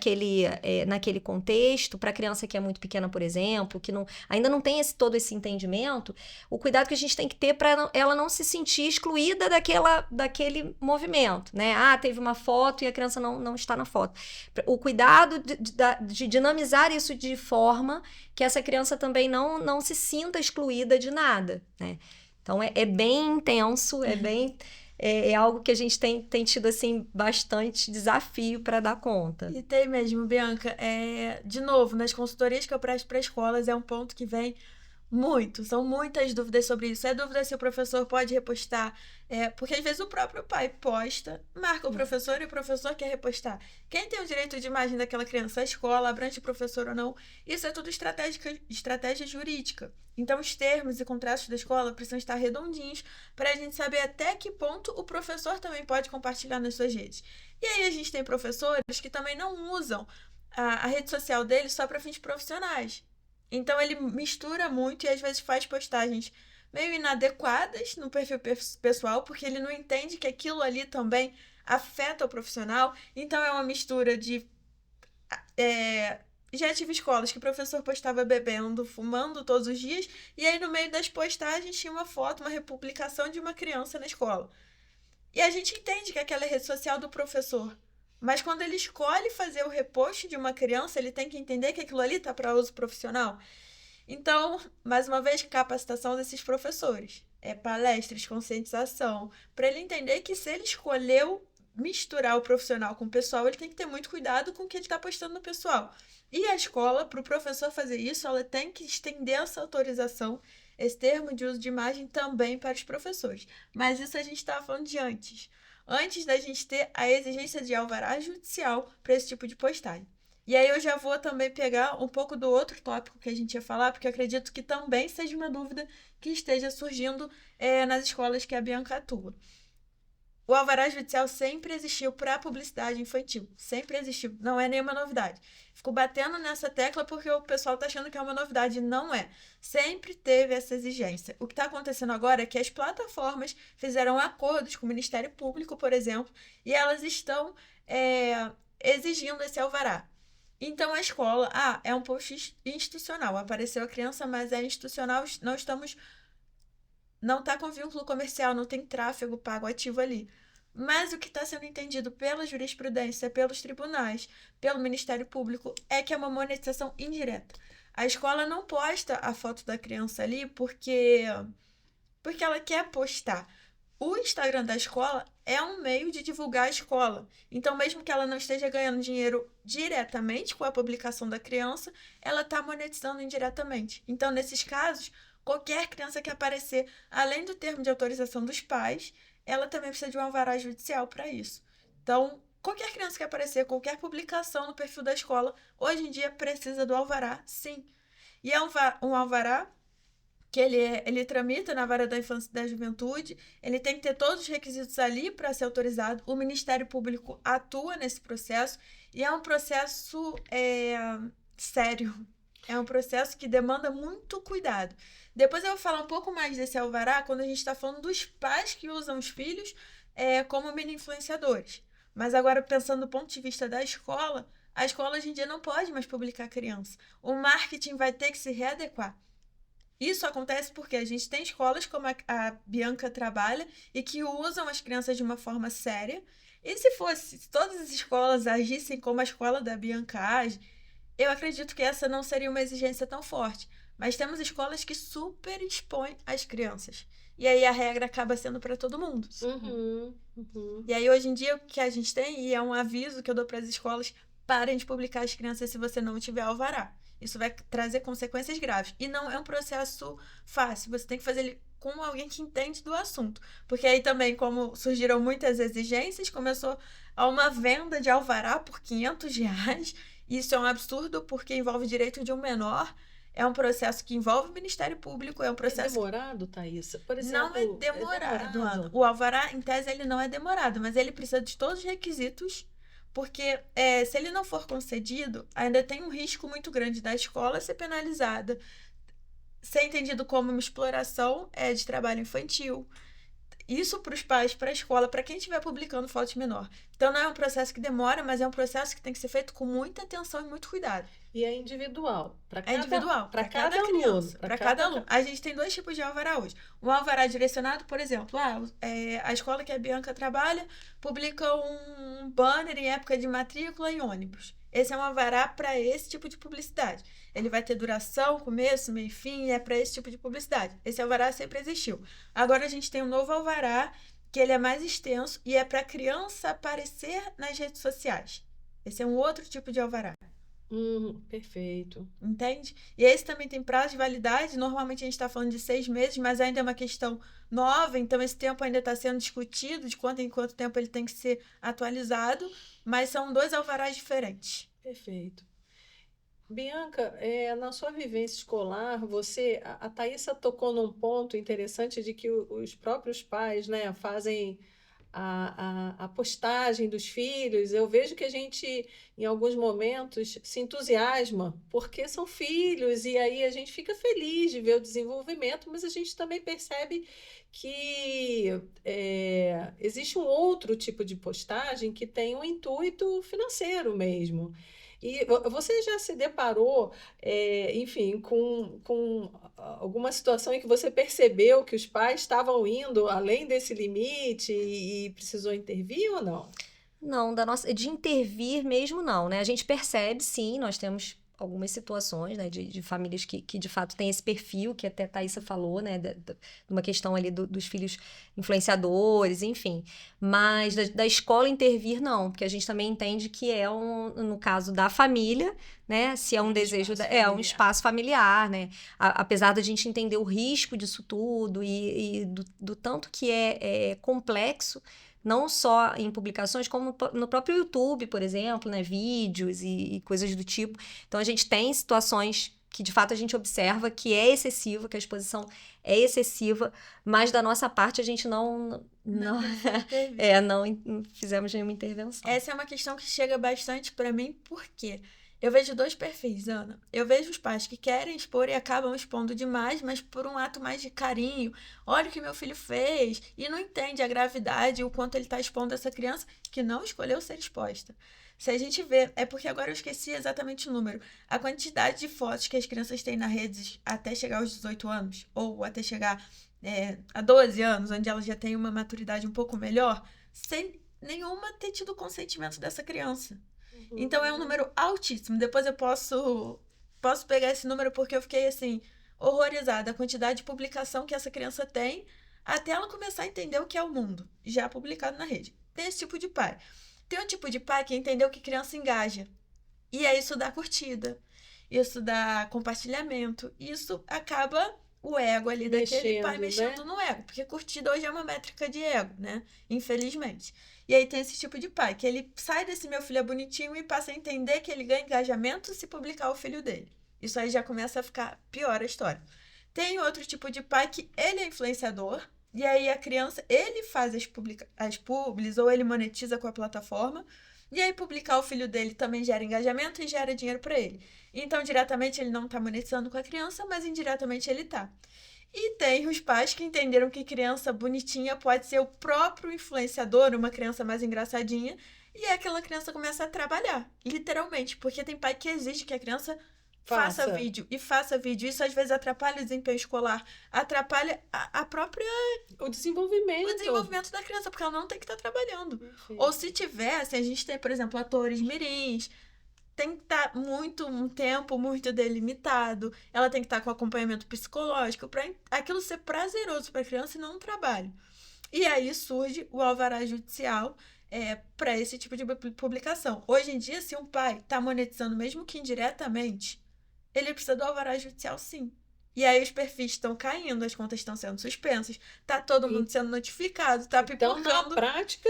naquele contexto, para a criança que é muito pequena, por exemplo, que ainda não tem todo esse entendimento, o cuidado que a gente tem que ter para ela não se sentir excluída daquele movimento, né? Teve uma foto e a criança não está na foto. O cuidado de dinamizar isso de forma que essa criança também não se sinta excluída de nada, né? Então, é bem intenso, é algo que a gente tem tido, assim, bastante desafio para dar conta. E tem mesmo, Bianca. De novo, nas consultorias que eu presto para escolas, é um ponto que vem muito, são muitas dúvidas sobre isso. É dúvida se o professor pode repostar, porque às vezes o próprio pai posta, marca o professor e o professor quer repostar. Quem tem o direito de imagem daquela criança? A escola, abrange o professor ou não? Isso é tudo estratégia jurídica. Então, os termos e contratos da escola precisam estar redondinhos para a gente saber até que ponto o professor também pode compartilhar nas suas redes. E aí a gente tem professores que também não usam a rede social deles só para fins profissionais. Então ele mistura muito e às vezes faz postagens meio inadequadas no perfil pessoal, porque ele não entende que aquilo ali também afeta o profissional. Então é uma mistura de. Já tive escolas que o professor postava bebendo, fumando todos os dias, e aí no meio das postagens tinha uma foto, uma republicação de uma criança na escola. E a gente entende que aquela é a rede social do professor. Mas quando ele escolhe fazer o repost de uma criança, ele tem que entender que aquilo ali está para uso profissional. Então, mais uma vez, capacitação desses professores. Palestras, conscientização, para ele entender que se ele escolheu misturar o profissional com o pessoal, ele tem que ter muito cuidado com o que ele está postando no pessoal. E a escola, para o professor fazer isso, ela tem que estender essa autorização, esse termo de uso de imagem também para os professores. Mas isso a gente estava falando de antes da gente ter a exigência de alvará judicial para esse tipo de postagem. E aí eu já vou também pegar um pouco do outro tópico que a gente ia falar, porque eu acredito que também seja uma dúvida que esteja surgindo nas escolas que a Bianca atua. O alvará judicial sempre existiu para a publicidade infantil. Sempre existiu. Não é nenhuma novidade. Fico batendo nessa tecla porque o pessoal está achando que é uma novidade. Não é. Sempre teve essa exigência. O que está acontecendo agora é que as plataformas fizeram acordos com o Ministério Público, por exemplo, e elas estão exigindo esse alvará. Então a escola, é um post institucional. Apareceu a criança, mas é institucional. Não está com vínculo comercial, não tem tráfego pago ativo ali. Mas o que está sendo entendido pela jurisprudência, pelos tribunais, pelo Ministério Público, é que é uma monetização indireta. A escola não posta a foto da criança ali porque ela quer postar. O Instagram da escola é um meio de divulgar a escola. Então, mesmo que ela não esteja ganhando dinheiro diretamente com a publicação da criança, ela está monetizando indiretamente. Então, nesses casos, qualquer criança que aparecer, além do termo de autorização dos pais, ela também precisa de um alvará judicial para isso. Então, qualquer criança que aparecer, qualquer publicação no perfil da escola, hoje em dia precisa do alvará, sim. E é um alvará que ele tramita na Vara da Infância e da Juventude, ele tem que ter todos os requisitos ali para ser autorizado, o Ministério Público atua nesse processo, e é um processo sério, é um processo que demanda muito cuidado. Depois eu vou falar um pouco mais desse alvará quando a gente está falando dos pais que usam os filhos como mini influenciadores. Mas agora, pensando do ponto de vista da escola, a escola hoje em dia não pode mais publicar criança. O marketing vai ter que se readequar. Isso acontece porque a gente tem escolas como a Bianca trabalha e que usam as crianças de uma forma séria. E se todas as escolas agissem como a escola da Bianca age, eu acredito que essa não seria uma exigência tão forte. Mas temos escolas que super expõem as crianças. E aí a regra acaba sendo para todo mundo. E aí hoje em dia o que a gente tem, e é um aviso que eu dou para as escolas, parem de publicar as crianças se você não tiver alvará. Isso vai trazer consequências graves. E não é um processo fácil. Você tem que fazer ele com alguém que entende do assunto. Porque aí também, como surgiram muitas exigências, começou a uma venda de alvará por R$500. Isso é um absurdo porque envolve o direito de um menor. É um processo que envolve o Ministério Público. É um processo... É demorado, Thaísa? Por exemplo, não é demorado, Ana. O alvará, em tese, ele não é demorado. Mas ele precisa de todos os requisitos. Porque se ele não for concedido, ainda tem um risco muito grande da escola ser penalizada, ser entendido como uma exploração de trabalho infantil. Isso para os pais, para a escola, para quem estiver publicando fotos menor. Então não é um processo que demora, mas é um processo que tem que ser feito com muita atenção e muito cuidado. E é individual. Para cada criança, para cada aluno. A gente tem 2 tipos de alvará hoje. Um alvará direcionado, por exemplo, a escola que a Bianca trabalha publica um banner em época de matrícula em ônibus. Esse é um alvará para esse tipo de publicidade. Ele vai ter duração, começo, meio e fim, e é para esse tipo de publicidade. Esse alvará sempre existiu. Agora a gente tem um novo alvará, que ele é mais extenso e é para criança aparecer nas redes sociais. Esse é um outro tipo de alvará. Perfeito. Entende? E esse também tem prazo de validade. Normalmente a gente está falando de 6 meses, mas ainda é uma questão nova, então esse tempo ainda está sendo discutido, de quanto em quanto tempo ele tem que ser atualizado, mas são 2 alvarás diferentes. Perfeito. Bianca, na sua vivência escolar, a Thaísa tocou num ponto interessante de que os próprios pais, né, fazem a postagem dos filhos. Eu vejo que a gente, em alguns momentos, se entusiasma, porque são filhos, e aí a gente fica feliz de ver o desenvolvimento, mas a gente também percebe que existe um outro tipo de postagem que tem um intuito financeiro mesmo. E você já se deparou, enfim, com alguma situação em que você percebeu que os pais estavam indo além desse limite e precisou intervir ou não? Não, de intervir mesmo não, né? A gente percebe, sim, nós temos algumas situações, né, de famílias que de fato têm esse perfil, que até a Thaísa falou, né, de uma questão ali dos filhos influenciadores, enfim. Mas da escola intervir, não, porque a gente também entende que no caso da família, né, se é um desejo, um espaço familiar, né, apesar da gente entender o risco disso tudo e do tanto que é complexo, não só em publicações, como no próprio YouTube, por exemplo, né? Vídeos e coisas do tipo. Então, a gente tem situações que, de fato, a gente observa que é excessiva, que a exposição é excessiva, mas, da nossa parte, a gente não fizemos nenhuma intervenção. Essa é uma questão que chega bastante para mim, porque eu vejo 2 perfis, Ana. Eu vejo os pais que querem expor e acabam expondo demais, mas por um ato mais de carinho. Olha o que meu filho fez. E não entende a gravidade e o quanto ele está expondo essa criança que não escolheu ser exposta. Se a gente vê, é porque agora eu esqueci exatamente o número. A quantidade de fotos que as crianças têm na rede até chegar aos 18 anos, ou até chegar a 12 anos, onde elas já têm uma maturidade um pouco melhor, sem nenhuma ter tido consentimento dessa criança. Então é um número altíssimo. Depois eu posso pegar esse número porque eu fiquei assim, horrorizada. A quantidade de publicação que essa criança tem até ela começar a entender o que é o mundo, já publicado na rede. Tem esse tipo de pai. Tem um tipo de pai que entendeu que criança engaja. E aí isso dá curtida, isso dá compartilhamento. Isso acaba o ego ali daquele pai Mexendo, mexendo no ego. Porque curtida hoje é uma métrica de ego, né? Infelizmente. E aí tem esse tipo de pai, que ele sai desse meu filho é bonitinho e passa a entender que ele ganha engajamento se publicar o filho dele. Isso aí já começa a ficar pior a história. Tem outro tipo de pai que ele é influenciador, e aí a criança, ele faz as publis ou ele monetiza com a plataforma, e aí publicar o filho dele também gera engajamento e gera dinheiro para ele. Então, diretamente ele não está monetizando com a criança, mas indiretamente ele está. E tem os pais que entenderam que criança bonitinha pode ser o próprio influenciador, uma criança mais engraçadinha, e aí aquela criança começa a trabalhar, literalmente, porque tem pai que exige que a criança faça vídeo e faça vídeo. Isso às vezes atrapalha o desempenho escolar, atrapalha a própria O desenvolvimento da criança, porque ela não tem que estar trabalhando. Perfeito. Ou se tivesse, a gente tem, por exemplo, atores mirins, tem que estar um tempo muito delimitado, ela tem que estar com acompanhamento psicológico para aquilo ser prazeroso para a criança e não um trabalho. E aí surge o alvará judicial para esse tipo de publicação. Hoje em dia, se um pai está monetizando, mesmo que indiretamente, ele precisa do alvará judicial, sim. E aí os perfis estão caindo, as contas estão sendo suspensas, tá todo mundo sendo notificado, tá Então, pipocando. na prática,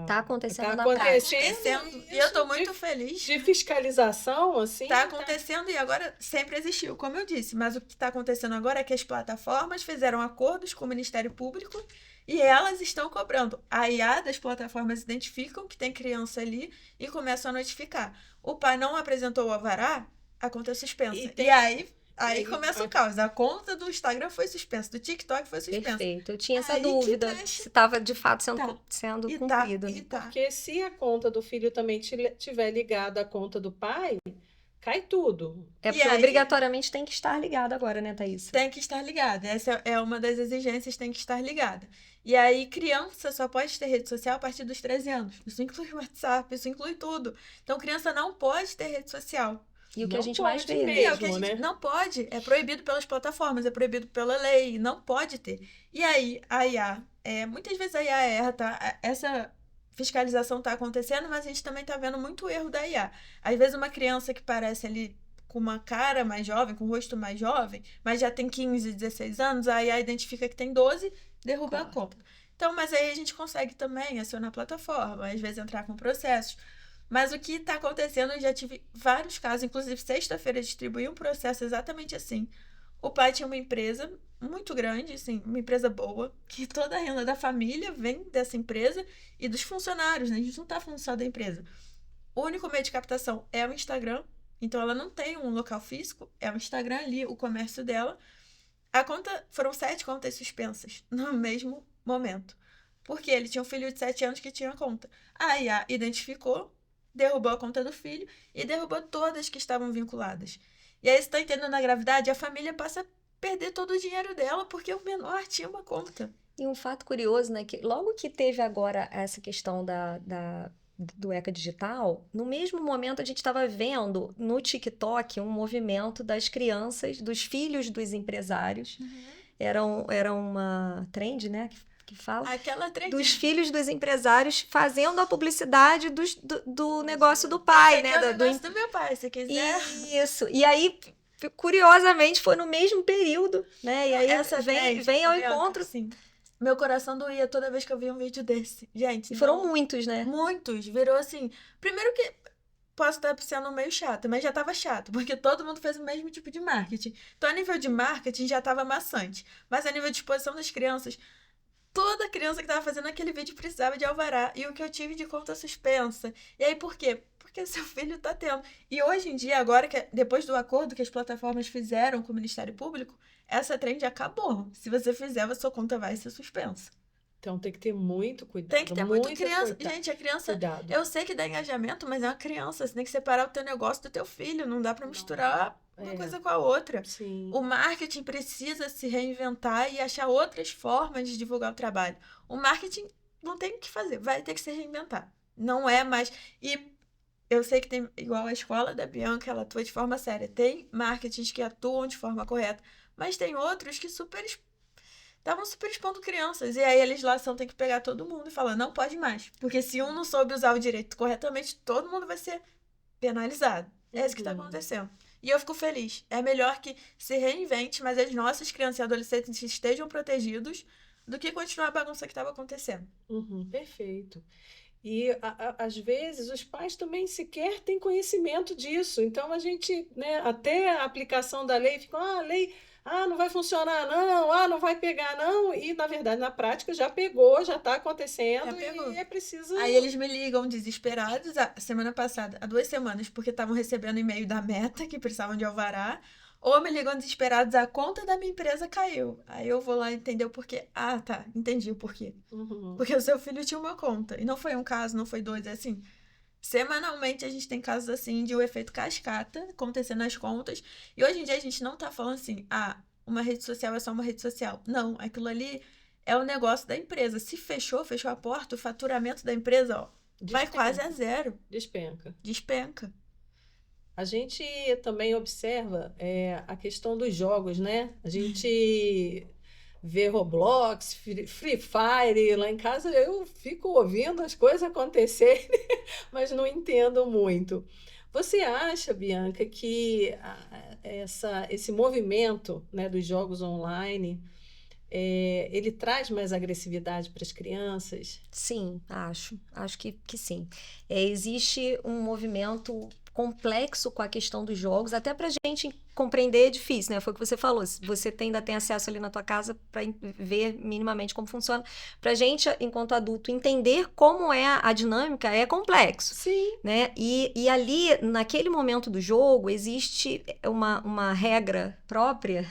Tá acontecendo tá na prática. Acontecendo. E eu tô muito feliz. De fiscalização, assim. Tá acontecendo e agora sempre existiu, como eu disse. Mas o que tá acontecendo agora é que as plataformas fizeram acordos com o Ministério Público e elas estão cobrando. A IA das plataformas identificam que tem criança ali e começam a notificar. O pai não apresentou o alvará, a conta é suspensa. E aí começa o caos. A conta do Instagram foi suspensa, do TikTok foi suspensa. Perfeito. Eu tinha essa Aí que dúvida mexe. se estava de fato sendo E cumprido. E tá. Porque se a conta do filho também tiver ligada à conta do pai, cai tudo. É porque obrigatoriamente tem que estar ligado agora, né, Thaís? Tem que estar ligada. Essa é uma das exigências, tem que estar ligada. E aí, criança só pode ter rede social a partir dos 13 anos. Isso inclui WhatsApp, isso inclui tudo. Então, criança não pode ter rede social. E o que Não a gente mais pode vê, mesmo, É o que a gente né? não pode. É proibido pelas plataformas, é proibido pela lei. Não pode ter. E aí, a IA, muitas vezes a IA erra, tá? Essa fiscalização tá acontecendo, mas a gente também tá vendo muito erro da IA. Às vezes, uma criança que parece ali com uma cara mais jovem, com um rosto mais jovem, mas já tem 15, 16 anos, a IA identifica que tem 12, derruba a conta. Então, mas aí a gente consegue também acionar a plataforma, às vezes entrar com processos. Mas o que está acontecendo, eu já tive vários casos, inclusive sexta-feira distribuí um processo exatamente assim. O pai tinha uma empresa muito grande, assim, uma empresa boa, que toda a renda da família vem dessa empresa e dos funcionários, né? A gente não está falando só da empresa. O único meio de captação é o Instagram, então ela não tem um local físico, é o Instagram ali, o comércio dela. Foram 7 contas suspensas no mesmo momento. Porque ele tinha um filho de 7 anos que tinha conta. A IA identificou, derrubou a conta do filho e derrubou todas que estavam vinculadas. E aí, você tá entendendo a gravidade? A família passa a perder todo o dinheiro dela porque o menor tinha uma conta. E um fato curioso, né, que logo que teve agora essa questão do ECA digital, no mesmo momento a gente estava vendo no TikTok um movimento das crianças, dos filhos dos empresários. Era uma trend, né, que fala Aquela trend dos filhos dos empresários fazendo a publicidade do negócio do pai, né? É o negócio do meu pai, se quiser. Isso. E aí, curiosamente, foi no mesmo período, né? E aí Essa vem ao encontro. Assim, meu coração doía toda vez que eu via um vídeo desse. Gente, E foram muitos, né? muitos. Virou assim. Primeiro que posso estar sendo meio chata, mas já estava chato, porque todo mundo fez o mesmo tipo de marketing. Então, a nível de marketing já estava maçante. Mas a nível de exposição das crianças, toda criança que estava fazendo aquele vídeo precisava de alvará. E o que eu tive de conta suspensa. E aí, por quê? Porque seu filho tá tendo. E hoje em dia, agora, depois do acordo que as plataformas fizeram com o Ministério Público, essa trend acabou. Se você fizer, a sua conta vai ser suspensa. Então tem que ter muito cuidado. Tem que ter muito criança. Gente, a criança... Cuidado. Eu sei que dá engajamento, mas é uma criança. Você tem que separar o teu negócio do teu filho. Não dá pra misturar uma coisa com a outra. Sim. O marketing precisa se reinventar e achar outras formas de divulgar o trabalho. O marketing não tem o que fazer, vai ter que se reinventar. Não é mais... E eu sei que tem, igual a escola da Bianca, ela atua de forma séria. Tem marketings que atuam de forma correta, mas tem outros que estavam super expondo crianças. E aí a legislação tem que pegar todo mundo e falar, não pode mais. Porque se um não soube usar o direito corretamente, todo mundo vai ser penalizado. É isso que está acontecendo. E eu fico feliz. É melhor que se reinvente, mas as nossas crianças e adolescentes estejam protegidos do que continuar a bagunça que estava acontecendo. Perfeito. E às vezes os pais também sequer têm conhecimento disso. Então a gente, né, até a aplicação da lei, fica, a lei, não vai funcionar, não, não vai pegar, não. E na verdade, na prática, já pegou, já está acontecendo Já pegou. e é preciso. Aí eles me ligam desesperados a semana passada, há 2 semanas, porque estavam recebendo e-mail da Meta que precisavam de alvará. Ou me ligam desesperados, a conta da minha empresa caiu. Aí eu vou lá entender o porquê. Ah, tá, entendi o porquê. Porque o seu filho tinha uma conta. E não foi um caso, não foi 2, é assim. Semanalmente a gente tem casos assim de o efeito cascata acontecendo nas contas. E hoje em dia a gente não tá falando assim, uma rede social é só uma rede social. Não, aquilo ali é o negócio da empresa. Se fechou a porta, o faturamento da empresa, ó, vai quase a zero. Despenca. A gente também observa a questão dos jogos, né? A gente vê Roblox, Free Fire, lá em casa eu fico ouvindo as coisas acontecerem, mas não entendo muito. Você acha, Bianca, que esse movimento, né, dos jogos online, ele traz mais agressividade para as crianças? Sim, acho que sim. Existe um movimento complexo com a questão dos jogos, até para a gente compreender é difícil, né? Foi o que você falou, você ainda tem acesso ali na tua casa para ver minimamente como funciona. Para a gente, enquanto adulto, entender como é a dinâmica é complexo. Sim. Né? E ali, naquele momento do jogo, existe uma regra própria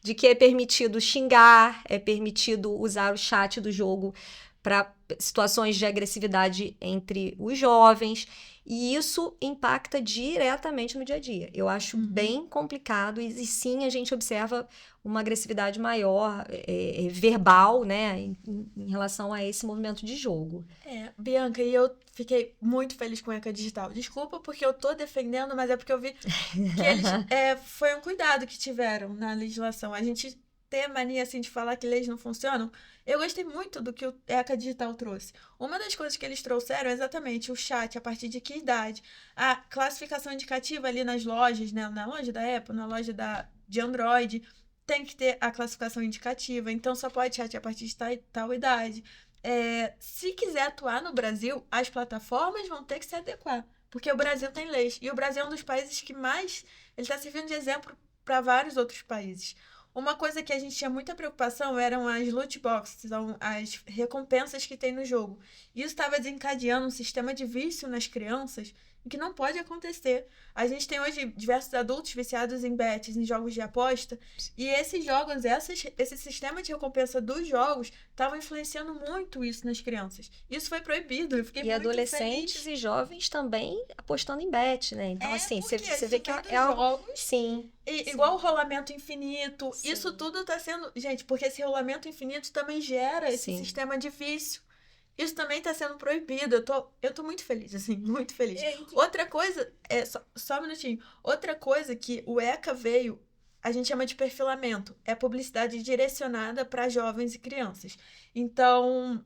de que é permitido xingar, é permitido usar o chat do jogo para situações de agressividade entre os jovens, e isso impacta diretamente no dia a dia. Eu acho bem complicado, e sim, a gente observa uma agressividade maior, verbal, né, em relação a esse movimento de jogo. Bianca, e eu fiquei muito feliz com a ECA Digital. Desculpa porque eu tô defendendo, mas é porque eu vi que eles... foi um cuidado que tiveram na legislação. A gente ter mania, assim, de falar que leis não funcionam. Eu gostei muito do que o ECA Digital trouxe. Uma das coisas que eles trouxeram é exatamente o chat, a partir de que idade, a classificação indicativa ali nas lojas, né, na loja da Apple, na loja de Android, tem que ter a classificação indicativa, então só pode chat a partir de tal idade. Se quiser atuar no Brasil, as plataformas vão ter que se adequar, porque o Brasil tem leis, e o Brasil é um dos países que mais... ele está servindo de exemplo para vários outros países. Uma coisa que a gente tinha muita preocupação eram as loot boxes, as recompensas que tem no jogo. Isso estava desencadeando um sistema de vício nas crianças, que não pode acontecer. A gente tem hoje diversos adultos viciados em bets, em jogos de aposta, e esses jogos, esse sistema de recompensa dos jogos estavam influenciando muito isso nas crianças. Isso foi proibido, eu fiquei muito feliz. E adolescentes e jovens também apostando em bet, né? Então, assim, você vê que é algo... Sim. Igual o rolamento infinito, Sim. Isso tudo está sendo... Gente, porque esse rolamento infinito também gera esse sistema de vício. Isso também está sendo proibido. Eu tô muito feliz, assim, muito feliz. Outra coisa, só um minutinho. Outra coisa que o ECA veio, a gente chama de perfilamento. É publicidade direcionada para jovens e crianças. Então,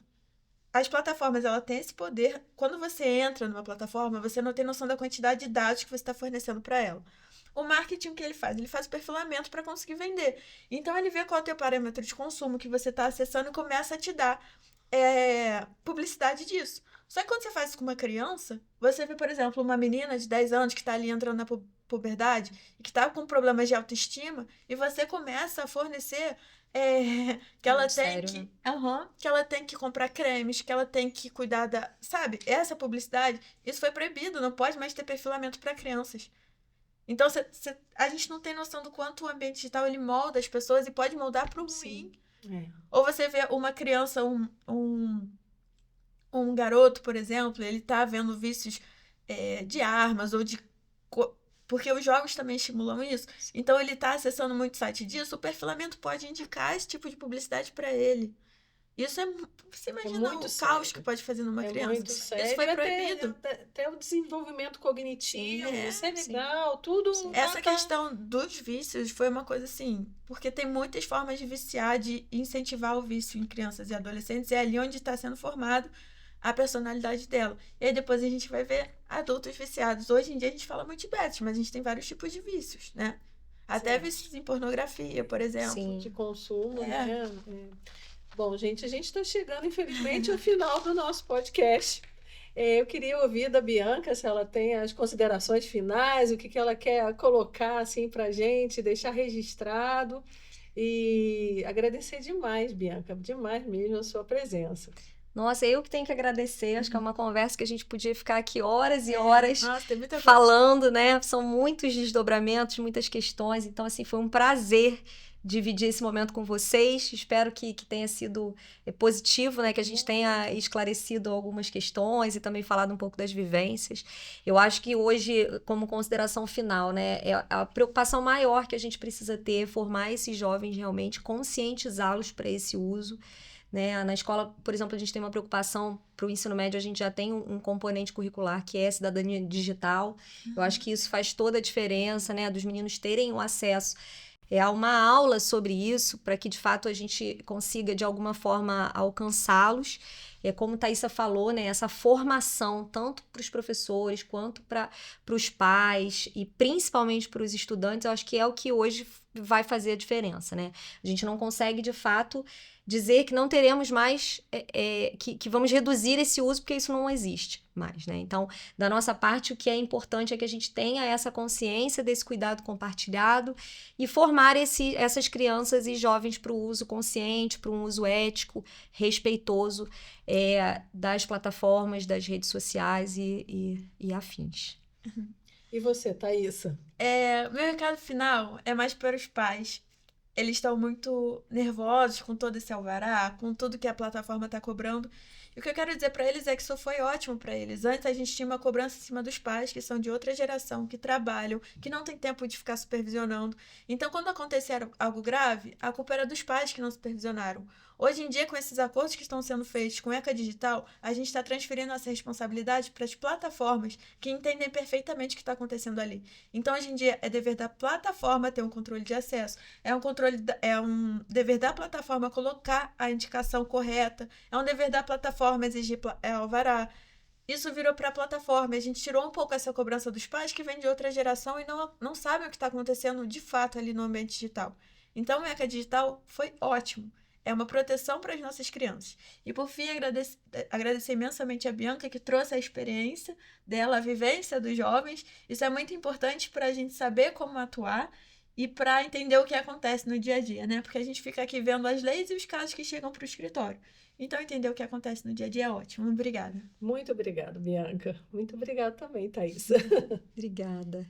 as plataformas, ela tem esse poder. Quando você entra numa plataforma, você não tem noção da quantidade de dados que você está fornecendo para ela. O marketing que ele faz? Ele faz o perfilamento para conseguir vender. Então, ele vê qual é o teu parâmetro de consumo que você está acessando e começa a te dar publicidade disso. Só que quando você faz isso com uma criança, você vê, por exemplo, uma menina de 10 anos que está ali entrando na puberdade e que está com problemas de autoestima, e você começa a fornecer que ela tem que... que ela tem que comprar cremes, que ela tem que cuidar da... Sabe? Essa publicidade, isso foi proibido, não pode mais ter perfilamento para crianças. Então, a gente não tem noção do quanto o ambiente digital ele molda as pessoas e pode moldar para o ruim. Ou você vê uma criança, um garoto, por exemplo, ele tá vendo vícios de armas ou de... Porque os jogos também estimulam isso. Então, ele tá acessando muito site disso, o perfilamento pode indicar esse tipo de publicidade para ele. Isso você imagina o caos que pode fazer numa criança. Muito sério. Isso foi proibido. Até o desenvolvimento cognitivo, isso é legal, tudo. Essa questão dos vícios foi uma coisa assim, porque tem muitas formas de viciar, de incentivar o vício em crianças e adolescentes, é ali onde está sendo formado a personalidade dela. E aí depois a gente vai ver adultos viciados. Hoje em dia a gente fala muito de diabetes, mas a gente tem vários tipos de vícios, né? Até Certo. vícios em pornografia, por exemplo. Sim. De consumo, É. né? Bom, gente, a gente está chegando, infelizmente, ao final do nosso podcast. Eu queria ouvir da Bianca se ela tem as considerações finais, o que ela quer colocar assim para a gente, deixar registrado. E agradecer demais, Bianca, demais mesmo a sua presença. Nossa, eu que tenho que agradecer. Acho que é uma conversa que a gente podia ficar aqui horas e horas Nossa, tem muita coisa. falando, né? São muitos desdobramentos, muitas questões. Então, assim, foi um prazer dividir esse momento com vocês. Espero que tenha sido positivo, né? Que a gente tenha esclarecido algumas questões e também falado um pouco das vivências. Eu acho que hoje, como consideração final, né? É a preocupação maior que a gente precisa ter é formar esses jovens realmente, conscientizá-los para esse uso. Né? Na escola, por exemplo, a gente tem uma preocupação para o ensino médio, a gente já tem um componente curricular que é a cidadania digital. Eu acho que isso faz toda a diferença, né? Dos meninos terem o acesso a uma aula sobre isso, para que de fato a gente consiga de alguma forma alcançá-los. Como Thaisa falou, né? Essa formação tanto para os professores quanto para os pais e principalmente para os estudantes, eu acho que é o que hoje vai fazer a diferença, né? A gente não consegue de fato dizer que não teremos mais, que vamos reduzir esse uso, porque isso não existe mais, né? Então, da nossa parte, o que é importante é que a gente tenha essa consciência desse cuidado compartilhado e formar essas crianças e jovens para o uso consciente, para um uso ético, respeitoso das plataformas, das redes sociais e afins. E você, Thaisa? Meu recado final é mais para os pais. Eles estão muito nervosos com todo esse alvará, com tudo que a plataforma está cobrando. E o que eu quero dizer para eles é que isso foi ótimo para eles. Antes a gente tinha uma cobrança em cima dos pais, que são de outra geração, que trabalham, que não tem tempo de ficar supervisionando. Então, quando acontecer algo grave, a culpa era dos pais que não supervisionaram. Hoje em dia, com esses acordos que estão sendo feitos com o ECA Digital, a gente está transferindo essa responsabilidade para as plataformas que entendem perfeitamente o que está acontecendo ali. Então, hoje em dia, é dever da plataforma ter um controle de acesso, é um dever da plataforma colocar a indicação correta, é um dever da plataforma exigir alvará. Isso virou para a plataforma. A gente tirou um pouco essa cobrança dos pais que vem de outra geração e não sabem o que está acontecendo de fato ali no ambiente digital. Então, o ECA Digital foi ótimo. É uma proteção para as nossas crianças. E, por fim, agradecer imensamente a Bianca, que trouxe a experiência dela, a vivência dos jovens. Isso é muito importante para a gente saber como atuar e para entender o que acontece no dia a dia, né? Porque a gente fica aqui vendo as leis e os casos que chegam para o escritório. Então, entender o que acontece no dia a dia é ótimo. Obrigada. Muito obrigada, Bianca. Muito obrigada também, Thaisa. Obrigada.